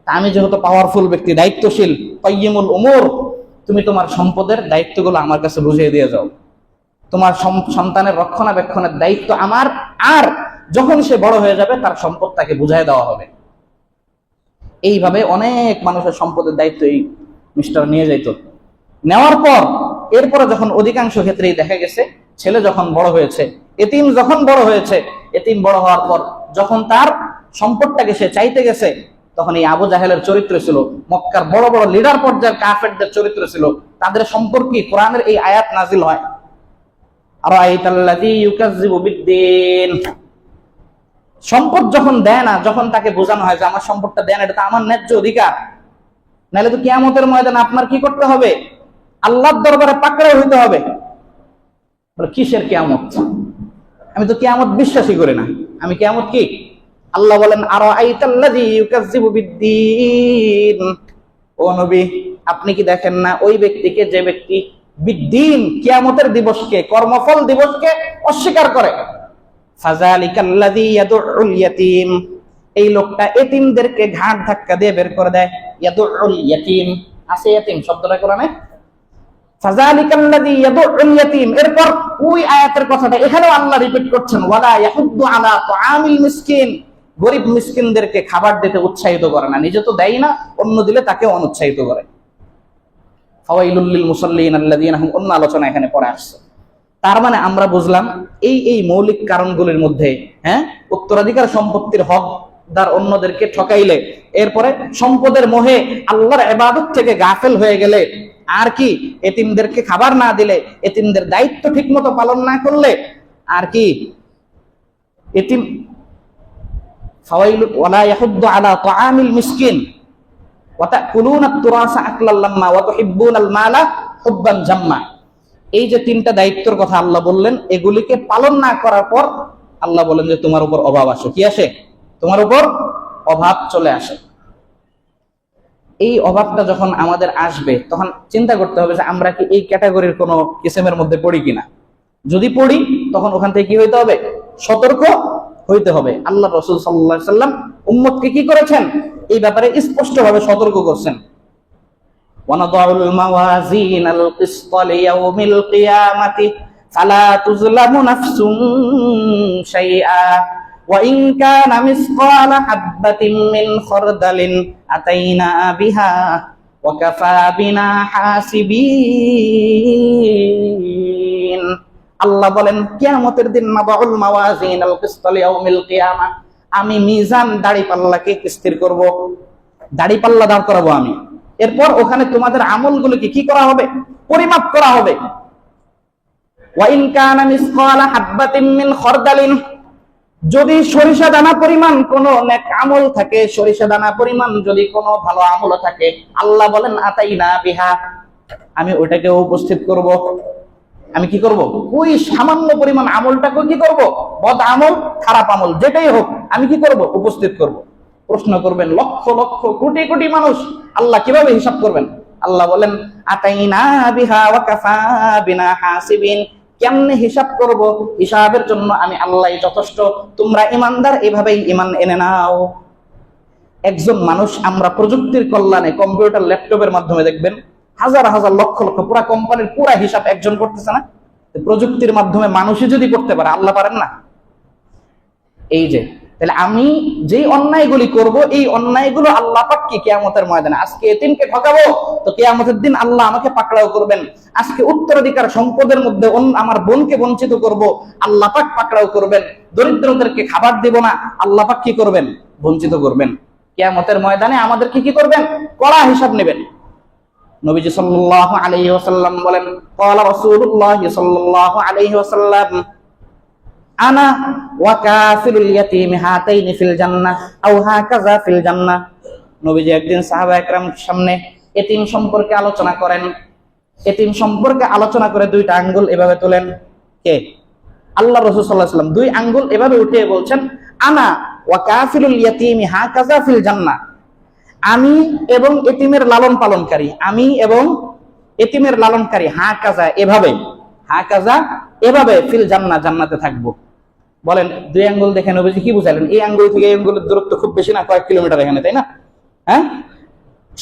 তা আমি যেহেতু পাওয়ারফুল ব্যক্তি, দায়িত্বশীল, কাইয়্যিমুল উমুর, তুমি তোমার সম্পদের দায়িত্বগুলো আমার কাছে বুঝিয়ে দিয়ে যাও, তোমার সন্তানের রক্ষণাবেক্ষণের দায়িত্ব আমার, আর যখন সে বড় হয়ে যাবে তার সম্পদ তাকে বুঝাই দেওয়া হবে। এইভাবে অনেক মানুষের সম্পদের দায়িত্ব এই মিস্টার নিয়ে যাইত। নেওয়ার পর এরপরে যখন অধিকাংশ ক্ষেত্রেই দেখা গেছে ছেলে যখন বড় হয়েছে, এতিম যখন বড় হয়েছে, এতিম বড় হওয়ার পর যখন তার সম্পদটাকে সে চাইতে গেছে, তখন এই আবু জাহেলের চরিত্র ছিল, মক্কার বড় বড় লিডার পর্যায়ের কাফেরদের চরিত্র ছিল, তাদের সম্পর্কে কোরআনের এই আয়াত নাজিল হয়, আরাআইতাল্লাযী ইউকাযযিবু বিদ্দীন। সম্পদ যখন দেয় না, যখন তাকে বোঝানো হয় যে আমার সম্পদটা দেন, এটা তো আমার ন্যায্য অধিকার, নাহলে তো কিয়ামতের ময়দানে আপনার কি করতে হবে? আল্লাহর দরবারে পাকড়াও হইতে হবে। বলে কিসের কিয়ামত? আমি তো কিয়ামত বিশ্বাসই করি না, আমি কিয়ামত কি? আল্লাহ বলেন আরাআইতাল্লাযী ইউকাযযিবু বিদ্দীন, ও নবী আপনি কি দেখেন না ওই ব্যক্তিকে যে ব্যক্তি বিদ্দীন কিয়ামতের দিবসকে, কর্মফল দিবসকে অস্বীকার করে। ফাযালিকাল্লাযী ইয়াদউল ইয়াতীম, এই লোকটা এতিমদেরকে ঘাট ধাক্কা দিয়ে বের করে দেয়। ইয়াদউল ইয়াতীম আছে, ইয়াতীম শব্দটা কোরআনে, ফাযালিকাল্লাযী ইয়াদউল ইয়াতীম। এরপর ওই আয়াতের কথাটা এখানেও আল্লাহ রিপিট করছেন, ওয়ালা ইয়াহুদ্দু আলা তাআমিল মিসকিন, গরিব মিসকিনদেরকে খাবার দিতে উৎসাহিত করে না, নিজে তো দেয় না, অন্য দিলে তাকে অনুৎসাহিত করে। ফাওয়াইলুল লিল মুসাল্লিন আল্লাযীনা হুম, অন্য আলোচনা এখানে পরে আসছে। তার মানে আমরা বুঝলাম এই মৌলিক কারণগুলির মধ্যে, উত্তরাধিকার সম্পত্তির হকদার অন্যদেরকে ঠকাইলে, এরপরে সম্পদের মোহে আল্লাহর ইবাদত থেকে গাফেল হয়ে গেলে, আর কি এতিমদেরকে খাবার না দিলে, এতিমদের দায়িত্ব ঠিকমতো পালন না করলে, আর কি এতিম ফাওয়াইলু ওয়ালা ইয়াহুদ্দু আলা তাআমিল মিসকিন ওয়া তাকুলুনা তুরাসা আকলাল লাম্মা ওয়া তুহিব্বুনাল মালা হুব্বান জাম্মা। এই যে তিনটা দায়িত্বের কথা আল্লাহ বললেন, এগুলিকে পালন না করার পর আল্লাহ বলেন যে তোমার উপর অভাব আসে। কি আসে? তোমার উপর অভাব চলে আসে। এই অভাবটা যখন আমাদের আসবে, তখন চিন্তা করতে হবে যে আমরা কি এই ক্যাটাগরির কোনো কিসেমের মধ্যে পড়ি কিনা। যদি পড়ি, তখন ওখান থেকে কি হইতে হবে? সতর্ক হইতে হবে। আল্লাহ রাসূল সাল্লাল্লাহু আলাইহি সাল্লাম উম্মতকে কি করেছেন? এই ব্যাপারে স্পষ্টভাবে সতর্ক করছেন। ওয়ানাদাউল মাওয়াজিনাল কিসত লিয়াউমিল কিয়ামাতি ফালা তুযলামু নাফসুন শাইআ ওয়া ইন কানা মিসকালা হাববাতিন মিন খারদালিন আতাইনা বিহা ওয়া কাফা বিনা হাসিবিন। আল্লাহ বলেন কিয়ামতের দিন নাদাউল মাওয়াজিনাল কিসত লিয়াউমিল কিয়ামা, আমি মিজান দাড়িপাল্লাকে স্থির করব, দাড়িপাল্লা দাঁড় করাবো আমি। এরপর ওখানে তোমাদের আমলগুলোকে কি করা হবে? পরিমাপ করা হবে। ওয়া ইন কানা মিসকালা হাববাতিন মিন খারদালিন, যদি সরিষা দানা পরিমাণ কোনো নেক আমল থাকে, সরিষা দানা পরিমাণ যদি কোনো ভালো আমল থাকে, আল্লাহ বলেন আতাইনা বিহা, আমি ওইটাকে উপস্থিত করব। আমি কি করব? ওই সামান্য পরিমাণ আমলটাকে কি করব? বদ আমল, খারাপ আমল যেটাই হোক, আমি কি করব? উপস্থিত করব। প্রশ্ন করবেন লক্ষ লক্ষ কোটি কোটি মানুষ, আল্লাহ কিভাবে হিসাব করবেন? আল্লাহ বলেন আতাইনা বিহা ওয়া কাফা বিনা হাসিবিন, কেমনে হিসাব করব? হিসাবের জন্য আমি আল্লাহই যথেষ্ট, তোমরা ইমানদার এভাবেই ইমান এনে নাও। একজন মানুষ, আমরা প্রযুক্তির কল্যাণে কম্পিউটার ল্যাপটপের মাধ্যমে দেখবেন হাজার হাজার লক্ষ লক্ষ পুরা কোম্পানির পুরা হিসাব একজন করতেছে না? প্রযুক্তির মাধ্যমে মানুষই যদি করতে পারে, আল্লাহ পারেন না? এই যে তাহলে আমি যেই অন্যায়গুলি করব, এই অন্যায়গুলো আল্লাহ পাক কি কিয়ামতের ময়দানে, আজকে এতিমকে ঠকাবো তো কিয়ামতের দিন আল্লাহ আমাকে পাকড়াও করবেন। আজকে উত্তরাধিকার সম্পদের মধ্যে আমার বোনকে বঞ্চিত করব, আল্লাহ পাক পাকড়াও করবেন। দরিদ্রদেরকে খাবার দেব না, আল্লাহ পাক কি করবেন, বঞ্চিত করবেন। কিয়ামতের ময়দানে আমাদেরকে কি করবেন, কড়া হিসাব নেবেন। নবীজি সাল্লাল্লাহু আলাইহি ওয়াসাল্লাম বলেন, ক্বালা রাসূলুল্লাহ সাল্লাল্লাহু আলাইহি ওয়াসাল্লাম, আনা ওয়া কাফিলুল ইয়াতীম হাতাইনি ফিল জান্নাহ আও হাকাযা ফিল জান্নাহ। নবীজি একদিন সাহাবা একরাম সামনে এতিম সম্পর্কে আলোচনা করেন। এতিম সম্পর্কে আলোচনা করে দুইটা আঙ্গুল এভাবে তোলেন। কে? আল্লাহ রাসূল সাল্লাল্লাহু আলাইহি ওয়াসাল্লাম দুই আঙ্গুল এভাবে উঠিয়ে বলছেন, আনা ওয়া কাফিলুল ইয়াতীম হাকাযা ফিল জান্নাহ, আমি এবং এতিমের লালন পালনকারী, আমি এবং এতিমের লালনকারী হাকাযা এভাবে, হাকাযা এভাবে ফিল জান্নাহ, জান্নাতে থাকবো। বলেন দুই আঙ্গুল দেখে নবীজি কি বুঝালেন? এই আঙ্গুল থেকে এই আঙ্গুলের দূরত্ব খুব বেশি না, কয়েক কিলোমিটার এখানে, তাই না? হ্যাঁ,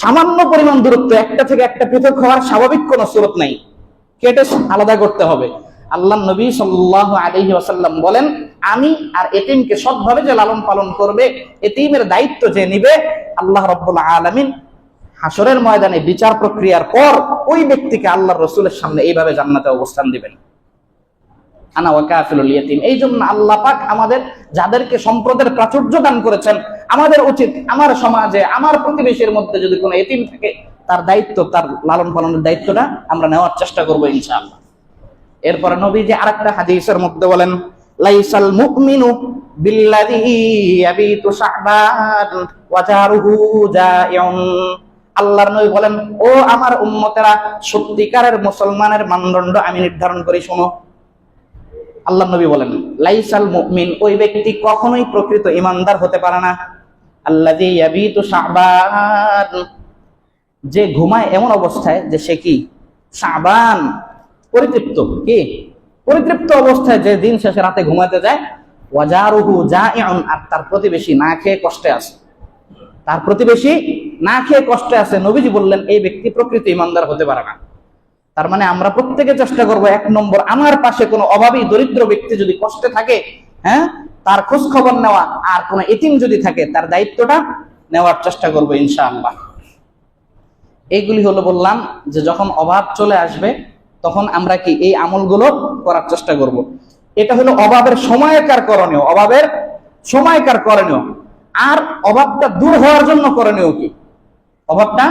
সামান্য পরিমাণ দূরত্ব, একটা থেকে একটা পৃথক হওয়ার স্বাভাবিক কোনো সুরত নাই, কেটে আলাদা করতে হবে। আল্লাহ নবী সাল্লাল্লাহু আলাইহি ওয়াসাল্লাম বলেন, আমি আর এতিমকে সৎভাবে যে লালন পালন করবে, এতিমের দায়িত্ব যে নিবে, আল্লাহ রাব্বুল আলামিন হাসরের ময়দানে বিচার প্রক্রিয়ার পর ওই ব্যক্তিকে আল্লাহর রাসূলের সামনে এইভাবে জান্নাতে অবস্থান দিবেন। আনা ওয়া কাফিলুল ইয়াতীম। এই জন্য আল্লাহ পাক আমাদের যাদেরকে সম্পদের প্রাচুর্য দান করেছেন, আমাদের উচিত আমার সমাজে, আমার প্রতিবেশীর মধ্যে যদি কোনো এতিম থাকে, তার দায়িত্ব, তার লালন পালনের দায়িত্বটা আমরা নেওয়ার চেষ্টা করব ইনশাআল্লাহ। এরপরে নবীজি আরেকটা হাদিসের মধ্যে বলেন, লাইসাল মুমিনু বিল্লাযী ইয়াবিতু শাবান ওয়া জারুহু জাইউন। আল্লাহর নবী বলেন, ও আমার উম্মতেরা, সত্যিকারের মুসলমানের মানদণ্ড আমি নির্ধারণ করি, শোনো। আল্লাহ নবী বলেন, লাইসাল মুমিন, ওই ব্যক্তি কখনোই প্রকৃত ঈমানদার হতে পারে না, আল্লাযী ইয়াবিতু শাবান, যে ঘুমায় এমন অবস্থায় যে সে কি শাবান, পরিতৃপ্ত, কি পরিতৃপ্ত অবস্থায় যে দিন শেষে রাতে ঘুমাতে যায়, ওয়াজারুহু জাইউন, আর তার প্রতিবেশী না খেয়ে কষ্টে আছে, তার প্রতিবেশী না খেয়ে কষ্টে আছে। নবীজি বললেন এই ব্যক্তি প্রকৃত ঈমানদার হতে পারে না। তার মানে আমরা প্রত্যেকে চেষ্টা করব, এক নম্বর, আমার পাশে কোনো অভাবী দরিদ্র ব্যক্তি যদি কষ্টে থাকে, হ্যাঁ, তার খোঁজ খবর নেওয়া, আর কোনো এতিম যদি থাকে তার দায়িত্বটা নেওয়ার চেষ্টা করব ইনশাআল্লাহ। এইগুলি হলো বললাম যে যখন অভাব চলে আসবে তখন আমরা কি এই আমলগুলো করার চেষ্টা করব। এটা হলো অভাবের সময়কার করণীয়, অভাবের সময়কার করণীয়। আর অভাবটা দূর হওয়ার জন্য করণীয় কি? অভাবটা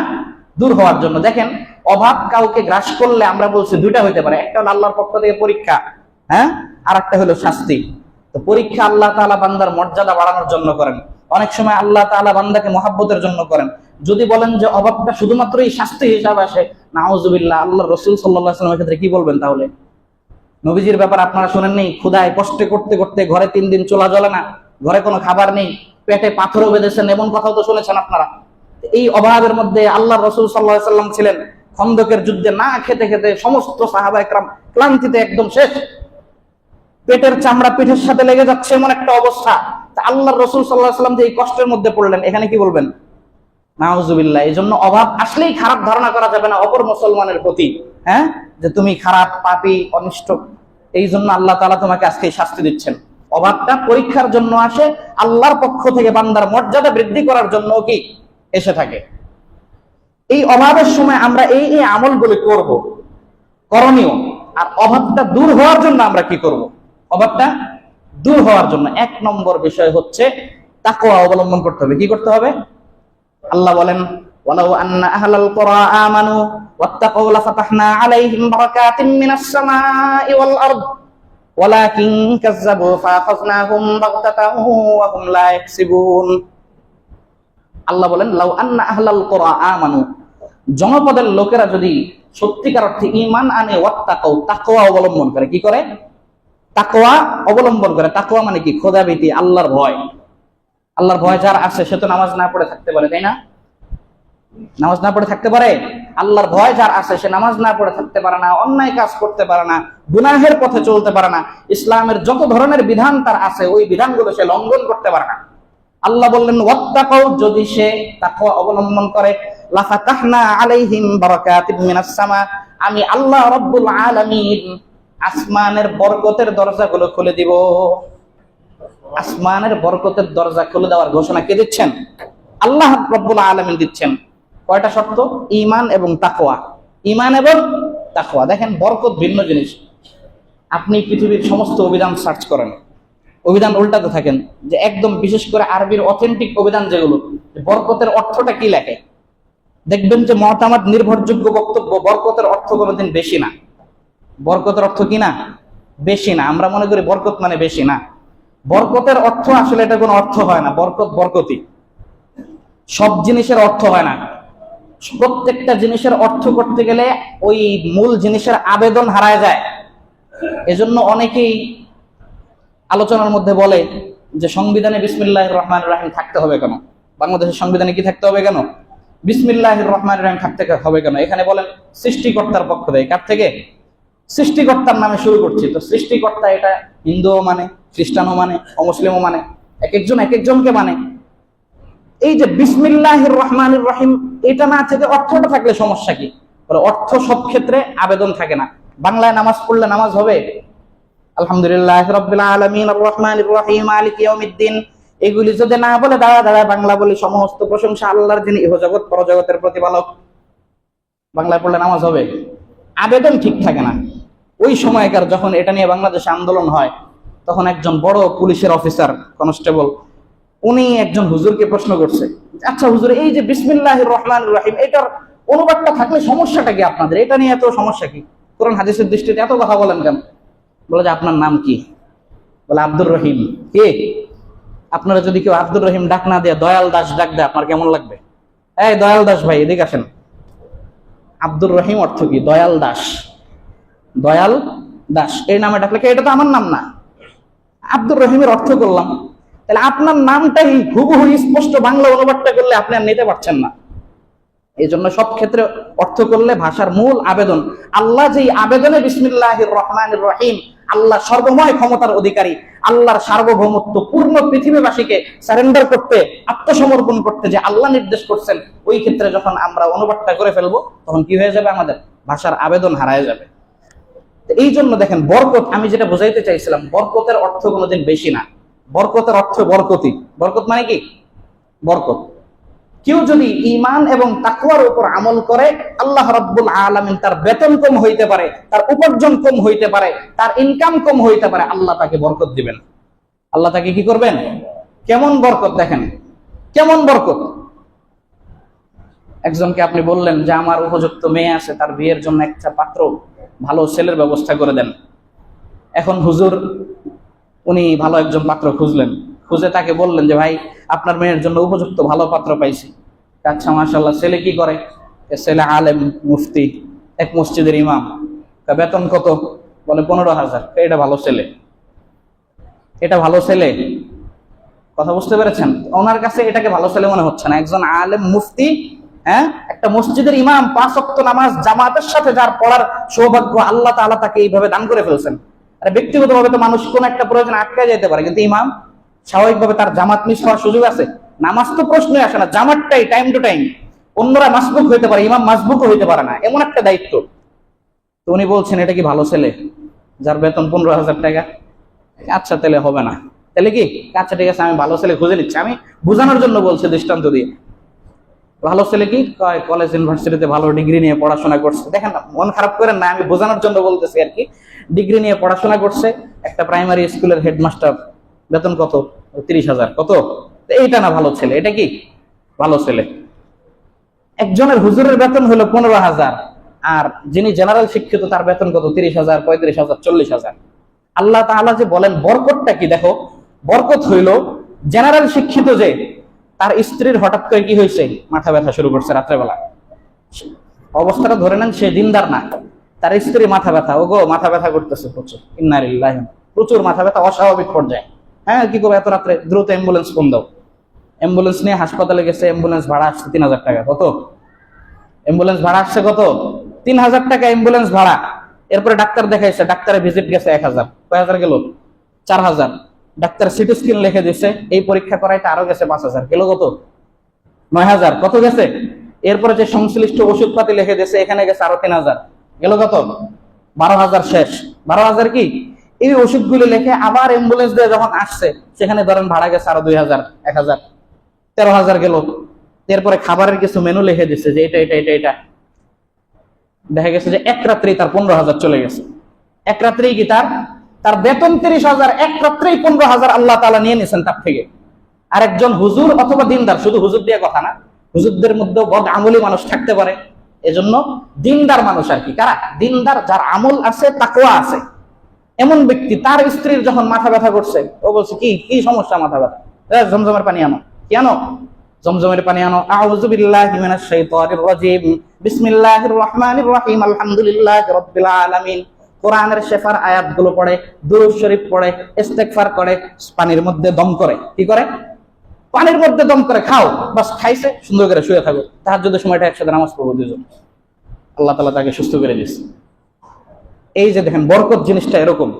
দূর হওয়ার জন্য দেখেন, অভাব কাউকে গ্রাস করলে আমরা বলছি দুইটা হইতে পারে, একটা হলো আল্লাহর পক্ষ থেকে পরীক্ষা, হ্যাঁ, আর একটা হলো শাস্তি। তো পরীক্ষা আল্লাহ তাআলা বান্দার মর্যাদা বাড়ানোর জন্য করেন, অনেক সময় আল্লাহ তাআলা বান্দাকে মহাব্বতের জন্য করেন। যদি বলেন যে অভাবটা শুধুমাত্র এই শাস্তি হিসাবে আসে, নাউজুবিল্লাহ, আল্লাহ রাসূল সাল্লাল্লাহু আলাইহি ওয়াসাল্লামের ক্ষেত্রে কি বলবেন তাহলে? নবীজির ব্যাপার আপনারা শুনেন নেই, ক্ষুধায় কষ্টে করতে করতে ঘরে 3 দিন চুলা জ্বলে না, ঘরে কোনো খাবার নেই, পেটে পাথরও বেঁধেছেন, এমন কথাও তো শুনেছেন আপনারা। এই অভাবের মধ্যে আল্লাহ রাসূল সাল্লাল্লাহু আলাইহি ওয়াসাল্লাম ছিলেন খন্দকের যুদ্ধে না খেতে খেতে সমস্ত সাহাবা একরাম ক্লান্তিতে একদম শেষ, পেটের চামড়া পিঠের সাথে লেগে যাচ্ছে এমন একটা অবস্থা। তা আল্লাহ রাসূল সাল্লাল্লাহু আলাইহি ওয়াসাল্লাম যে এই কষ্টের মধ্যে পড়লেন, এখানে কি বলবেন? নাউজুবিল্লাহ। এই জন্য অভাব আসলেই খারাপ ধারণা করা যাবে না অপর মুসলমানের প্রতি, হ্যাঁ, যে তুমি খারাপ, পাপী, অনিষ্ট। এই জন্য আল্লাহ তাআলা তোমাকে আজকে শাস্তি দিচ্ছেন। অভাবটা পরীক্ষার জন্য আসে, আল্লাহর পক্ষ থেকে বান্দার মর্যাদা বৃদ্ধি করার জন্য কি এসে থাকে। এই অভাবের সময় আমরা এই এই আমলগুলো করব, করণীয়। আর অভাবটা দূর হওয়ার জন্য আমরা কি করব? অভাবটা দূর হওয়ার জন্য 1 নম্বর বিষয় হচ্ছে তাকওয়া অবলম্বন করতে হবে। কি করতে হবে? আল্লাহ বলেন, ওয়ালাউ আন্না আহলাল কুরা আমানু ওয়াত্তাকাউ লাফাতাহনা আলাইহিম বারাকাতিম মিনাস সামাই ওয়াল আরদ ওয়ালাকিন কাযযাবু ফাআখাযনাহুম বাগতাতান ওয়া হুম লা ইয়াহসিবুন। আল্লাহ বলেন, লাউ আন্না আহলাল কুরা আমানু, জনপদের লোকেরা যদি সত্যিকার অর্থে ঈমান আনে, ওয়াত্তাকাউ, তাকওয়া অবলম্বন করে। কি করে? তাকওয়া অবলম্বন করে। তাকওয়া মানে কি? খোদাভীতি, আল্লাহর ভয়। আল্লাহর ভয় যার আছে সে তো নামাজ না পড়ে থাকতে পারে, তাই না? নামাজ না পড়ে থাকতে পারে? আল্লাহর ভয় যার আছে সে নামাজ না পড়ে থাকতে পারে না, অন্যায় কাজ করতে পারে না, গুনাহের পথে চলতে পারে না, ইসলামের যত ধরনের বিধান তার আছে ওই বিধানগুলো সে লঙ্ঘন করতে পারে না। আল্লাহ বললেন, ওয়াত্তাকাউ, যদি সে তাকওয়া অবলম্বন করে, লাফাতাহনা আলাইহিম বারাকাতিম মিনাস সামা, আমি আল্লাহ রাব্বুল আলামিন আসমানের বরকতের দরজাগুলো খুলে দিব। আসমানের বরকতের দরজা খুলে দেওয়ার ঘোষণা কে দিচ্ছেন? আল্লাহ রাব্বুল আলামিন দিচ্ছেন। কয়টা শর্ত? ঈমান এবং তাকওয়া। ঈমান এবং তাকওয়া। দেখেন, বরকত ভিন্ন জিনিস। আপনি পৃথিবীর সমস্ত অভিধান সার্চ করেন, অভিধান উল্টাতে থাকেন, যে একদম বিশেষ করে আরবির অথেন্টিক অভিধান যেগুলো, বরকতের অর্থটা কি লেখে, দেখবেন যে মতামত নির্ভরযোগ্য বক্তব্য, বরকতের অর্থ কোনোদিন বেশি না। বরকতের অর্থ কি না? বেশি না। আমরা মনে করি বরকত মানে বেশি না। বরকতের অর্থ আসলে এটা কোনো অর্থ হয় না। বরকত বরকতি, সব জিনিসের অর্থ হয় না। প্রত্যেকটা জিনিসের অর্থ করতে গেলে ওই মূল জিনিসের আবেদন হারায় যায়। এজন্য অনেকেই আলোচনার মধ্যে বলে যে সংবিধানে বিসমিল্লাহির রহমানির রহিম থাকতে হবে কেন? বাংলাদেশের সংবিধানে কি থাকতে হবে কেন? বিসমিল্লাহির রহমানির রহিম থাকতে হবে কেন? এখানে বলেন সৃষ্টিকর্তার পক্ষ থেকে। কার থেকে? সৃষ্টিকর্তার নামে শুরু করছি। তো সৃষ্টিকর্তা এটা হিন্দুও মানে, খ্রিস্টানও মানে, অমুসলিমও মানে, এক একজন এক একজনকে মানে। এই যে বিসমিল্লাহির রহমানির রহিম, এটা না থেকে অর্থটা থাকলে সমস্যা কি? বলে অর্থ সব ক্ষেত্রে আবেদন থাকে না। বাংলায় নামাজ পড়লে নামাজ হবে আলহামদুলিল্লাহি রাব্বিল আলামিন আর রহমানির রহিম মালিকি ইয়াউমিদ্দিন, এগুলি যদি না বলে দাঁড়া বাংলা বলি সমস্ত প্রশংসা আল্লাহর, যিনি ইহজগৎ পরজগতের প্রতিপালক, বাংলায় পড়লে নামাজ হবে? আবেদন ঠিক থাকে না। ওই সময়কার যখন এটা নিয়ে বাংলাদেশে আন্দোলন হয়, তখন একজন বড় পুলিশের অফিসার, কনস্টেবল, উনি একজন হুজুরকে প্রশ্ন করছে, আচ্ছা হুজুর, এই যে বিসমিল্লাহির রহমানির রহিম, এটার অনুবাদটা থাকলে সমস্যাটা কি আপনাদের? এটা নিয়ে এত সমস্যা কি? কোরআন হাদিসের দৃষ্টিতে এত কথা বলেন কেন? বলে যে আপনার নাম কি? বলে আব্দুর রহিম। কে? আপনারা যদি কেউ আব্দুর রহিম ডাক না দিয়ে দয়াল দাস ডাক দেয়, আপনার কেমন লাগবে? এই দয়াল দাস ভাই, এদিকে আসেন। আব্দুর রহিম অর্থ কি? দয়াল দাস। দয়াল দাস এই নামে ডাকলে এটা তো আমার নাম না। আব্দুর রহিমের অর্থ করলাম, তাহলে আপনার নামটাই হুবহু স্পষ্ট বাংলা অনুবাদটা করলে আপনি আর নিতে পারছেন না। এই জন্য সব ক্ষেত্রে অর্থ করলে ভাষার মূল আবেদন। আল্লাহ যেই আবেদনে বিসমিল্লাহির রহমানির রহিম, আল্লাহ সর্বময় ক্ষমতার অধিকারী, আল্লাহর সার্বভৌমত্ব পূর্ণ পৃথিবীবাসীকে সারেন্ডার করতে, আত্মসমর্পণ করতে যে আল্লাহ নির্দেশ করছেন, ওই ক্ষেত্রে যখন আমরা অনুবাদটা করে ফেলবো, তখন কি হয়ে যাবে? আমাদের ভাষার আবেদন হারায় যাবে। এই জন্য দেখেন, বরকত, আমি যেটা বোঝাইতে চাইছিলাম, বরকতের অর্থ কোনোদিন বেশি না। বরকতের অর্থ বরকতি। বরকত মানে কি? বরকত। কেউ যদি ঈমান এবং তাকওয়ার উপর আমল করে, আল্লাহ রাব্বুল আলামিন তার বেতন কম হইতে পারে, তার উপার্জন কম হইতে পারে, তার ইনকাম কম হইতে পারে, আল্লাহ তাকে বরকত দিবেন। আল্লাহ তাকে কি করবেন? কেমন বরকত দেখেন, কেমন বরকত। একজনকে আপনি বললেন যে আমার উপযুক্ত মেয়ে আছে, তার বিয়ের জন্য একটা পাত্র, ভালো ছেলের ব্যবস্থা করে দেন। এখন হুজুর উনি ভালো একজন পাত্র খুঁজলেন, খুঁজে তাকে বললেন যে ভাই, আপনার মেয়ের জন্য উপযুক্ত ভালো পাত্র পাইছি। আচ্ছা মাশাআল্লাহ, ছেলে কি করে? ছেলে আলেম, মুফতি, এক মসজিদের ইমাম। বেতন কত? বলে 15,000। এটা ভালো ছেলে? এটা ভালো ছেলে? কথা বুঝতে পেরেছেন? ওনার কাছে এটাকে ভালো ছেলে মনে হচ্ছে না। একজন আলেম, মুফতি, হ্যাঁ, একটা মসজিদের ইমাম, 5 ওয়াক্ত নামাজ জামাতের সাথে যার পড়ার সৌভাগ্য, আল্লাহ তাআলা তাকে এইভাবে দান করে ফেলছেন। আর ব্যক্তিগতভাবে তো মানুষ কোন একটা প্রয়োজন আটকে যেতে পারে, কিন্তু ইমাম স্বাভাবিকভাবে তার জামাত মিস হওয়ার সুযোগ আছে? নামাজ তো প্রশ্নই আসে না, জামাতটাই টাইম টু টাইম। অন্যরা মাসবুক হইতে পারে, ইমাম মাসবুকও হইতে পারে না, এমন একটা দায়িত্ব। তো উনি বলছেন এটা কি ভালো ছেলে যার বেতন 15,000 টাকা? আচ্ছা তাহলে হবে না। তাহলে কি? আচ্ছা ঠিক আছে, আমি ভালো ছেলে খুঁজে নিচ্ছি। আমি বোঝানোর জন্য বলছি দৃষ্টান্ত দিয়ে। ভালো ছেলে কি? কলেজ ইউনিভার্সিটিতে ভালো ডিগ্রি নিয়ে পড়াশোনা করছে। দেখেন না, মন খারাপ করেন না, আমি বোঝানোর জন্য বলতেছি আর কি। ডিগ্রি নিয়ে পড়াশোনা করছে, একটা প্রাইমারি স্কুলের হেডমাস্টার, বেতন কত? 30,000। কত? এইটা না ভালো ছেলে? এটা কি ভালো ছেলে? একজনের হুজুরের বেতন হলো 15,000, আর যিনি জেনারেল শিক্ষিত তার বেতন কত? 30,000, 35,000, 40,000। আল্লাহ তাআলা যে বলেন বরকতটা কি, দেখো, বরকত হইল জেনারেল শিক্ষিত যে, তার স্ত্রীর হঠাৎ করে কি হয়েছে? মাথা ব্যথা শুরু করছে রাত্রেবেলা। অবস্থাটা ধরে নেন সে দিনদার না, তার স্ত্রী মাথা ব্যথা, ওগো মাথা ব্যথা করতেছে প্রচুর, ইন্না লিল্লাহি, প্রচুর মাথা ব্যথা, অস্বাভাবিক পর্যায়ে। হ্যাঁ, কি করবো এত রাত্রে? দ্রুত অ্যাম্বুলেন্স ফোন দাও। অ্যাম্বুলেন্স নিয়ে হাসপাতালে গেছে, অ্যাম্বুলেন্স ভাড়া আসছে 3,000 টাকা। কত? অ্যাম্বুলেন্স ভাড়া আসছে কত? 3,000 টাকা অ্যাম্বুলেন্স ভাড়া। এরপরে ডাক্তার দেখাইছে, ডাক্তারের ভিজিট গেছে 1,000। কয় হাজার গেল? 4,000। ডাক্তার সিটি স্ক্যান লিখে দিছে, এই পরীক্ষা করাইতে আরো গেছে 5,000। গেল কত? 9,000। কত গেছে? এরপরে যে সংশ্লিষ্ট ওষুধপাতি লিখে দিছে, এখানে গেছে আরো 3,000। গেল কত? 12,000 শেষ। 12,000 কি? এই ওষুধগুলো লিখে আবার অ্যাম্বুলেন্স দিয়ে যখন আসছে, সেখানে ধরেন ভাড়া গেছে আরো 2000, 1000, 13,000 গেল। এরপরে খাবারের কিছু মেনু লিখে দিচ্ছে যে এটা এটা এটা এটা, দেখা গেছে যে এক রাত্রেই তার 15,000 চলে গেছে। এক রাত্রেই কি তার বেতন 30,000, এক রাত্রেই 15,000 আল্লাহ তাআলা নিয়ে নিছেন তার থেকে। আর একজন হুজুর অথবা দিনদার, শুধু হুজুর দিয়ে কথা না, হুজুরদের মধ্যেও বদ আমলি মানুষ থাকতে পারে। এজন্য দিনদার মানুষ আর কি, কারা দিনদার, যার আমল আছে, তাকওয়া আছে, এমন ব্যক্তি, তার স্ত্রীর যখন মাথা ব্যথা করছে, ও বলছে কি কি সমস্যা মাথা ব্যথা, জমজমের পানি আনো। কেন জমজমের পানি আনো? আউযু বিল্লাহি মিনাশ শাইতানির রাজিম, বিসমিল্লাহির রহমানির রহিম, আলহামদুলিল্লাহি রাব্বিল আলামিন। কোরআনের শেফার আয়াতগুলো পড়ে, দুরূদ শরীফ পড়ে, ইস্তেগফার করে, পানির মধ্যে দম করে। কি করে? পানির মধ্যে দম করে খাও। বাস খাইছে, সুন্দর করে শুয়ে থাকো। তাহাজ্জুদের সময়টা একসাথে নামাজ পড়বো দুজন, আল্লাহ তাআলা তাকে সুস্থ করে দিয়েছে। এই যে দেখেন বরকত জিনিসটা এরকম।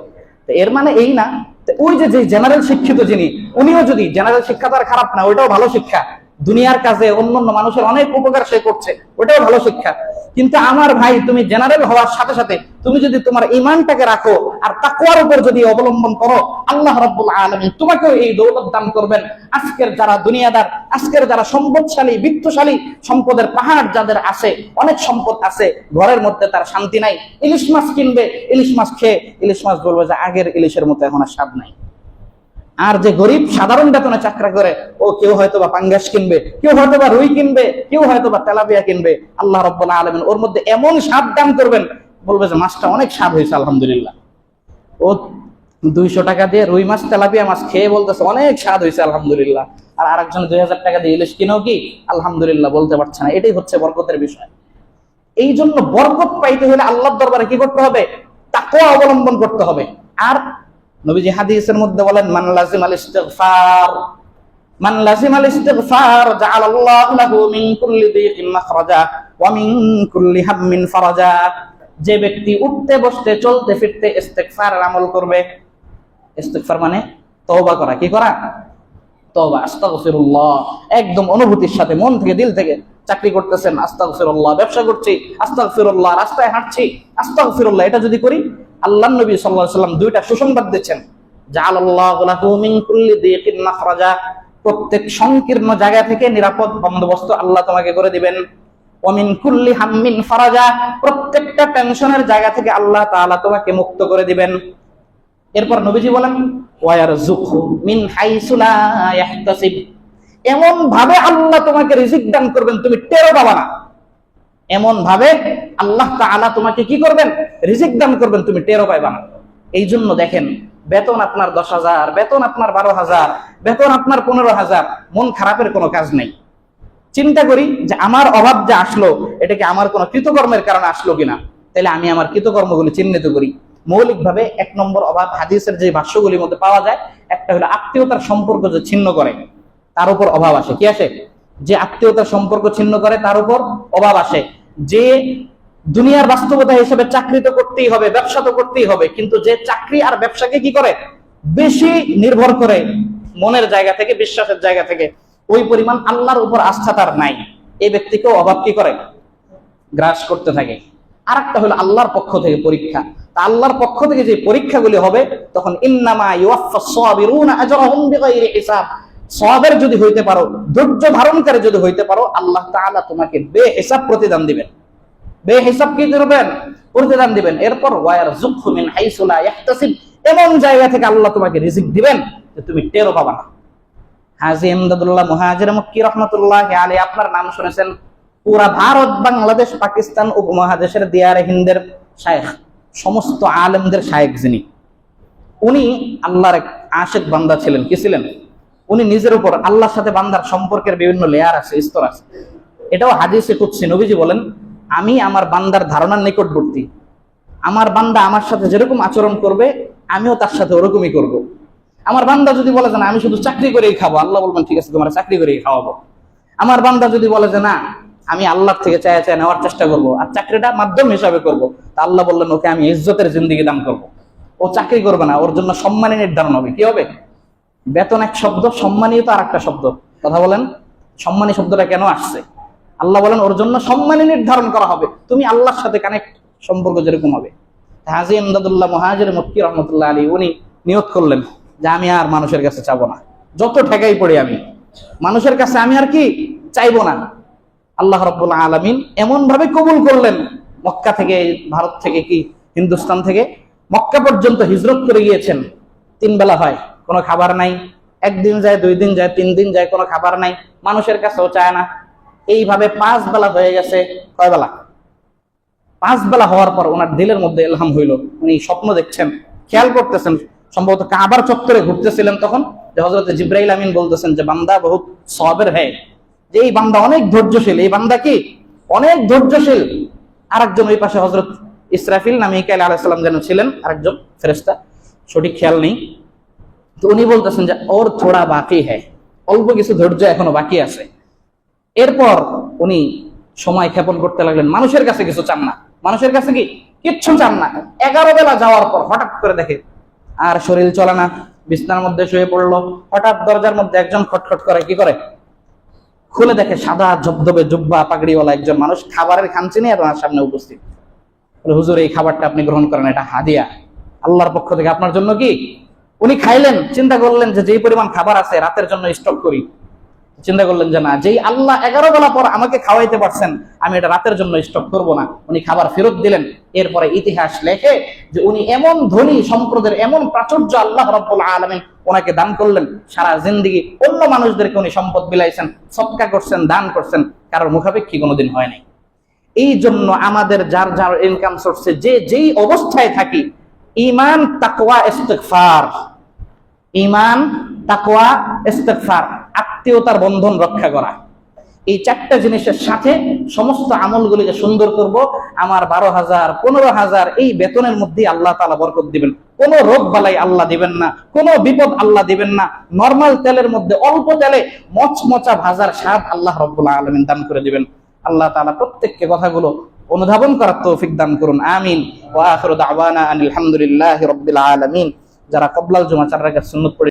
এর মানে এই না ওই যে জেনারেল শিক্ষিত যিনি, উনিও যদি, জেনারেল শিক্ষা তো আর খারাপ না, ওইটাও ভালো শিক্ষা, দুনিয়ার কাজে অন্যান্য মানুষের অনেক উপকার সে করছে, ওটাও ভালো শিক্ষা। কিন্তু আমার ভাই, তুমি জেনারেল হওয়ার সাথে সাথে তুমি যদি তোমার ঈমানটাকে রাখো আর তাকওয়ার উপর যদি অবলম্বন করো, আল্লাহ রাব্বুল আলামিন তোমাকেও এই দৌলত দান করবেন। আজকের যারা দুনিয়াদার, আজকের যারা সম্পদশালী, বিত্তশালী, সম্পদের পাহাড় যাদের আছে, অনেক সম্পদ আছে, ঘরের মধ্যে তার শান্তি নাই। ইলিশ মাছ কিনবে, ইলিশ মাছ খেয়ে ইলিশ মাছ বলবে যে আগের ইলিশের মতো এখন আর স্বাদ নাই। আর যে গরিব সাধারণ বেতনে চাকরি করে, ও কেউ হয়তো বা পাঙ্গাস কিনবে, কেউ হয়তো বা রুই কিনবে, কেউ হয়তো বা তেলাপিয়া কিনবে। আল্লাহ রাব্বুল আলামিন ওর মধ্যে এমন স্বাদ দান করবেন, বলবে যে মাছটা অনেক স্বাদ হয়েছে আলহামদুলিল্লাহ। ও 200 টাকা দিয়ে রুই মাছ, তেলাপিয়া মাছ খেয়ে বলতেছে অনেক স্বাদ হয়েছে আলহামদুলিল্লাহ। আর আরেকজন 2000 টাকা দিয়ে ইলিশ কিনেও কি আলহামদুলিল্লাহ বলতে পারছে না। এটাই হচ্ছে বরকতের বিষয়। এই জন্য বরকত পাইতে হলে আল্লাহর দরবারে কি করতে হবে? তাকওয়া অবলম্বন করতে হবে। আর নবীজি হাদিসের মধ্যে বলেন, মান লাজিমাল ইস্তিগফার জাআলাল্লাহু লাহু মিন কুল্লি দিকিন মাখরাজা ওয়া মিন কুল্লি হাম্মিন ফারাজা। যে ব্যক্তি উঠতে বসতে চলতে ফিরতে ইস্তিগফারের আমল করবে, ইস্তিগফার মানে তওবা করা, কি করা? তওবা, আস্তাগফিরুল্লাহ, একদম অনুভূতির সাথে, মন থেকে, দিল থেকে। চাকরি করতেছেন, আস্তাগফিরুল্লাহ। ব্যবসা করছি, আস্তাগফিরুল্লাহ। রাস্তায় হাঁটছি, আস্তাগফিরুল্লাহ। এটা যদি করি, আল্লাহর নবী সাল্লাল্লাহু আলাইহি ওয়াসাল্লাম দুইটা সুসংবাদ দিচ্ছেন, জাআলাল্লাহু লাহু মিন কুল্লি দিকিন মাখরাজা, প্রত্যেক সংকীর্ণ জায়গা থেকে নিরাপদ বন্দোবস্ত আল্লাহ তোমাকে করে দিবেন। ওয়া মিন কুল্লি হাম্মিন ফারাজা, প্রত্যেকটা টেনশনের জায়গা থেকে আল্লাহ তাআলা তোমাকে মুক্ত করে দিবেন। এরপর নবীজি বলেন, ওয়া ইয়ারযুকহু মিন হাইসু লা ইয়াহতাসিব, এমন ভাবে আল্লাহ তোমাকে রিজিক দান করবেন তুমি টেরও পাবা না। এমন ভাবে আল্লাহ তাআলা তোমাকে কি করবেন? রিজিক দান করবেন, তুমি টেরও পাইবা না। এই জন্য দেখেন, বেতন আপনার 10,000, বেতন আপনার 12,000, বেতন আপনার 15,000, মন খারাপের কোনো কাজ নেই। চিন্তা করি যে আমার অভাব যে আসলো, এটা কি আমার কোনো কৃতকর্মের কারণে আসলো কিনা। তাহলে আমি আমার কৃতকর্মগুলি চিহ্নিত করি। মৌলিকভাবে 1 নম্বর অভাব হাদিসের যে ভাষ্যগুলির মধ্যে পাওয়া যায়, একটা হলো আত্মীয়তার সম্পর্ক যে ছিন্ন করে, তার উপর অভাব আসে। কি আসে? যে আত্মীয়তার সম্পর্ক ছিন্ন করে তার উপর অভাব আসে। যে দুনিয়ার বাস্তবতা হিসেবে চাকরি তো করতেই হবে, ব্যবসা তো করতেই হবে, কিন্তু যে চাকরি আর ব্যবসাকে কি করে বেশি নির্ভর করে মনের জায়গা থেকে, বিশ্বাসের জায়গা থেকে, ওই পরিমাণ আল্লাহর উপর আস্থা তার নাই, এই ব্যক্তিকেও অভাব কি করে? গ্রাস করতে থাকে। আর একটা হলো আল্লাহর পক্ষ থেকে পরীক্ষা। তা আল্লাহর পক্ষ থেকে যে পরীক্ষাগুলি হবে, তখন ইন্নামা ইউওয়াফাস সাবিরুনা আজরাহুম বিগাইরি হিসাব, সওয়াবের যদি হইতে পারো, ধৈর্য ধারণকারী যদি হইতে পারো, আল্লাহ তাআলা তোমাকে বেহিসাব প্রতিদান দিবেন। বেহিসাব কি করবেন? প্রতিদান দিবেন। এরপর ওয়ায়ারযুকহু মিন হাইসু লা ইয়াহতাসিব, এমন জায়গা থেকে আল্লাহ তোমাকে রিজিক দিবেন যে তুমি টেরও পাবা না। হাজী ইমদাদুল্লাহ মুহাজির মক্কি রাহমাতুল্লাহি আলাইহি, আপনার নাম শুনেছেন। পুরা ভারত, বাংলাদেশ, পাকিস্তান উপমহাদেশের দিয়ারে হিন্দের শায়েখ, সমস্ত আলেমদের শায়েখ যিনি, উনি আল্লাহর এক আশিক বান্দা ছিলেন। কি ছিলেন? উনি নিজের উপর, আল্লাহর সাথে বান্দার সম্পর্কের বিভিন্ন লেয়ার আছে, স্তর আছে। এটাও হাদিসে কুদসি। নবীজি বলেন, আমি আমার বান্দার ধারণার নিকটবর্তী। আমার বান্দা আমার সাথে যেরকম আচরণ করবে, আমিও তার সাথে ওরকমই করব। আমার বান্দা যদি বলে যে না আমি শুধু চাকরি করেই খাবো, আল্লাহ বলবেন ঠিক আছে, তোমার চাকরি করেই খাওয়াবো। আমার বান্দা যদি বলে যে না আমি আল্লাহর থেকে চায় নেওয়ার চেষ্টা করব, আর চাকরিটা মাধ্যম হিসাবে করব, তা আল্লাহ বললেন ওকে আমি ইজ্জতের জিন্দেগি দান করব। ও চাকরি করবে না, ওর জন্য সম্মানী নির্ধারণ হবে। কি হবে? বেতন এক শব্দ, সম্মানী তো আর একটা শব্দ। কথা বলেন, সম্মানী শব্দটা কেন আসছে? আল্লাহ বলেন ওর জন্য সম্মানী নির্ধারণ করা হবে। তুমি আল্লাহর সাথে কানেক্ট, সম্পর্ক যেরকম হবে। হাজী ইমদাদুল্লাহ মুহাজির মক্কি রহমতুল্লাহ আলী উনি নিয়ত করলেন যে আমি আর মানুষের কাছে চাবো না, যত ঠেকাই পড়ি আমি মানুষের কাছে আমি আর কি চাইবো না। আল্লাহ রাব্বুল আলামিন এমন ভাবে কবুল করলেন, মক্কা থেকে, ভারত থেকে কি হিন্দুস্তান থেকে মক্কা পর্যন্ত হিজরত করে গিয়েছেন। 3 বেলা হয়, কোনো খাবার নাই, 1 দিন যায়, 2 দিন যায়, 3 দিন যায়, কোনো খাবার নাই, মানুষের কাছেও চায় না। এইভাবে 5 বেলা হয়ে গেছে। কয় বেলা? 5 বেলা হওয়ার পর ওনার দিলের মধ্যে ইলহাম হইল, উনি স্বপ্ন দেখছেন, খেয়াল করতেছেন, সম্ভবত কাবার চত্বরে ঘুরতেছিলেন তখন, যে হযরত জিবরাইল আমিন বলতেছেন যে বান্দা বহুত সবের হ্যায়, যে এই বান্দা অনেক ধৈর্যশীল, এই বান্দা কি অনেক ধৈর্যশীল। আরেকজন ওই পাশে হযরত ইসরাফিল না মিকাইল আলাইহিস সালাম যেন ছিলেন, আরেকজন ফেরেশতা, সঠিক খেয়াল নেই। তো উনি বলতেছেন যে ওর থোড়া বাকি হ্যায়, অল্প কিছু ধৈর্য এখনো বাকি আছে। এরপর উনি সময় ক্ষেপণ করতে লাগলেন, মানুষের কাছে কিছু চান না, মানুষের কাছে কি কিচ্ছু চান না। 11 বেলা যাওয়ার পর হঠাৎ করে দেখে আর শরীর চলে না, বিছনার মধ্যে শুয়ে পড়লো। হঠাৎ দরজার মধ্যে একজন খটখট করে, কি করে, খুলে দেখে সাদা জবদবে জুব্বা পাগড়িওয়ালা একজন মানুষ খাবারের খামচি নিয়ে ওনার সামনে উপস্থিত। হুজুর, এই খাবারটা আপনি গ্রহণ করেন, এটা হাদিয়া আল্লাহর পক্ষ থেকে আপনার জন্য। কি উনি খাইলেন, চিন্তা করলেন যে যেই পরিমাণ খাবার আছে রাতের জন্য স্টক করি। চিন্তা করলেন যে না, যেই আল্লাহ 11 বেলা পর আমাকে খাওয়াইতে পারছেন, আমি এটা রাতের জন্য স্টক করব না। উনি খাবার ফেরত দিলেন। এরপরে ইতিহাস লেখে যে উনি এমন ধনী সম্প্রদায়ের এমন প্রাচুর্য আল্লাহ রাব্বুল আলামিন ওনাকে দান করলেন, সারা জিন্দেগি অন্য মানুষদেরকে উনি সম্পদ বিলাইছেন, সদকা করছেন, দান করছেন, কারোর মুখাপেক্ষী কোনোদিন হয় নাই। এই জন্য আমাদের যার যার ইনকাম সোর্সে যে যেই অবস্থায় থাকি, ঈমান, তাকওয়া, ইস্তিগফার, ঈমান, তাকওয়া, ইস্তিগফার, আত্মীয়তার বন্ধন রক্ষা করা, এই 4টা জিনিসের সাথে সমস্ত আমলগুলিকে সুন্দর করব। আমার 12,000, 15,000 এই বেতনের মধ্যে আল্লাহ তাআলা বরকত দিবেন। কোনো রোগ বালাই আল্লাহ দিবেন না, কোনো বিপদ আল্লাহ দিবেন না। নরমাল তেলের মধ্যে অল্প তেলে মচমচা ভাজার স্বাদ আল্লাহ রাব্বুল আলামিন দান করে দিবেন। আল্লাহ তাআলা প্রত্যেককে কথাগুলো অনুধাবন করার তৌফিক দান করুন, আমিন। ওয়া আখিরু দাওয়ানা আনিল হামদুলিল্লাহি রাব্বিল আলামিন। যারা কবলাল জুমা 4 রাকাত সুন্নাত পড়ে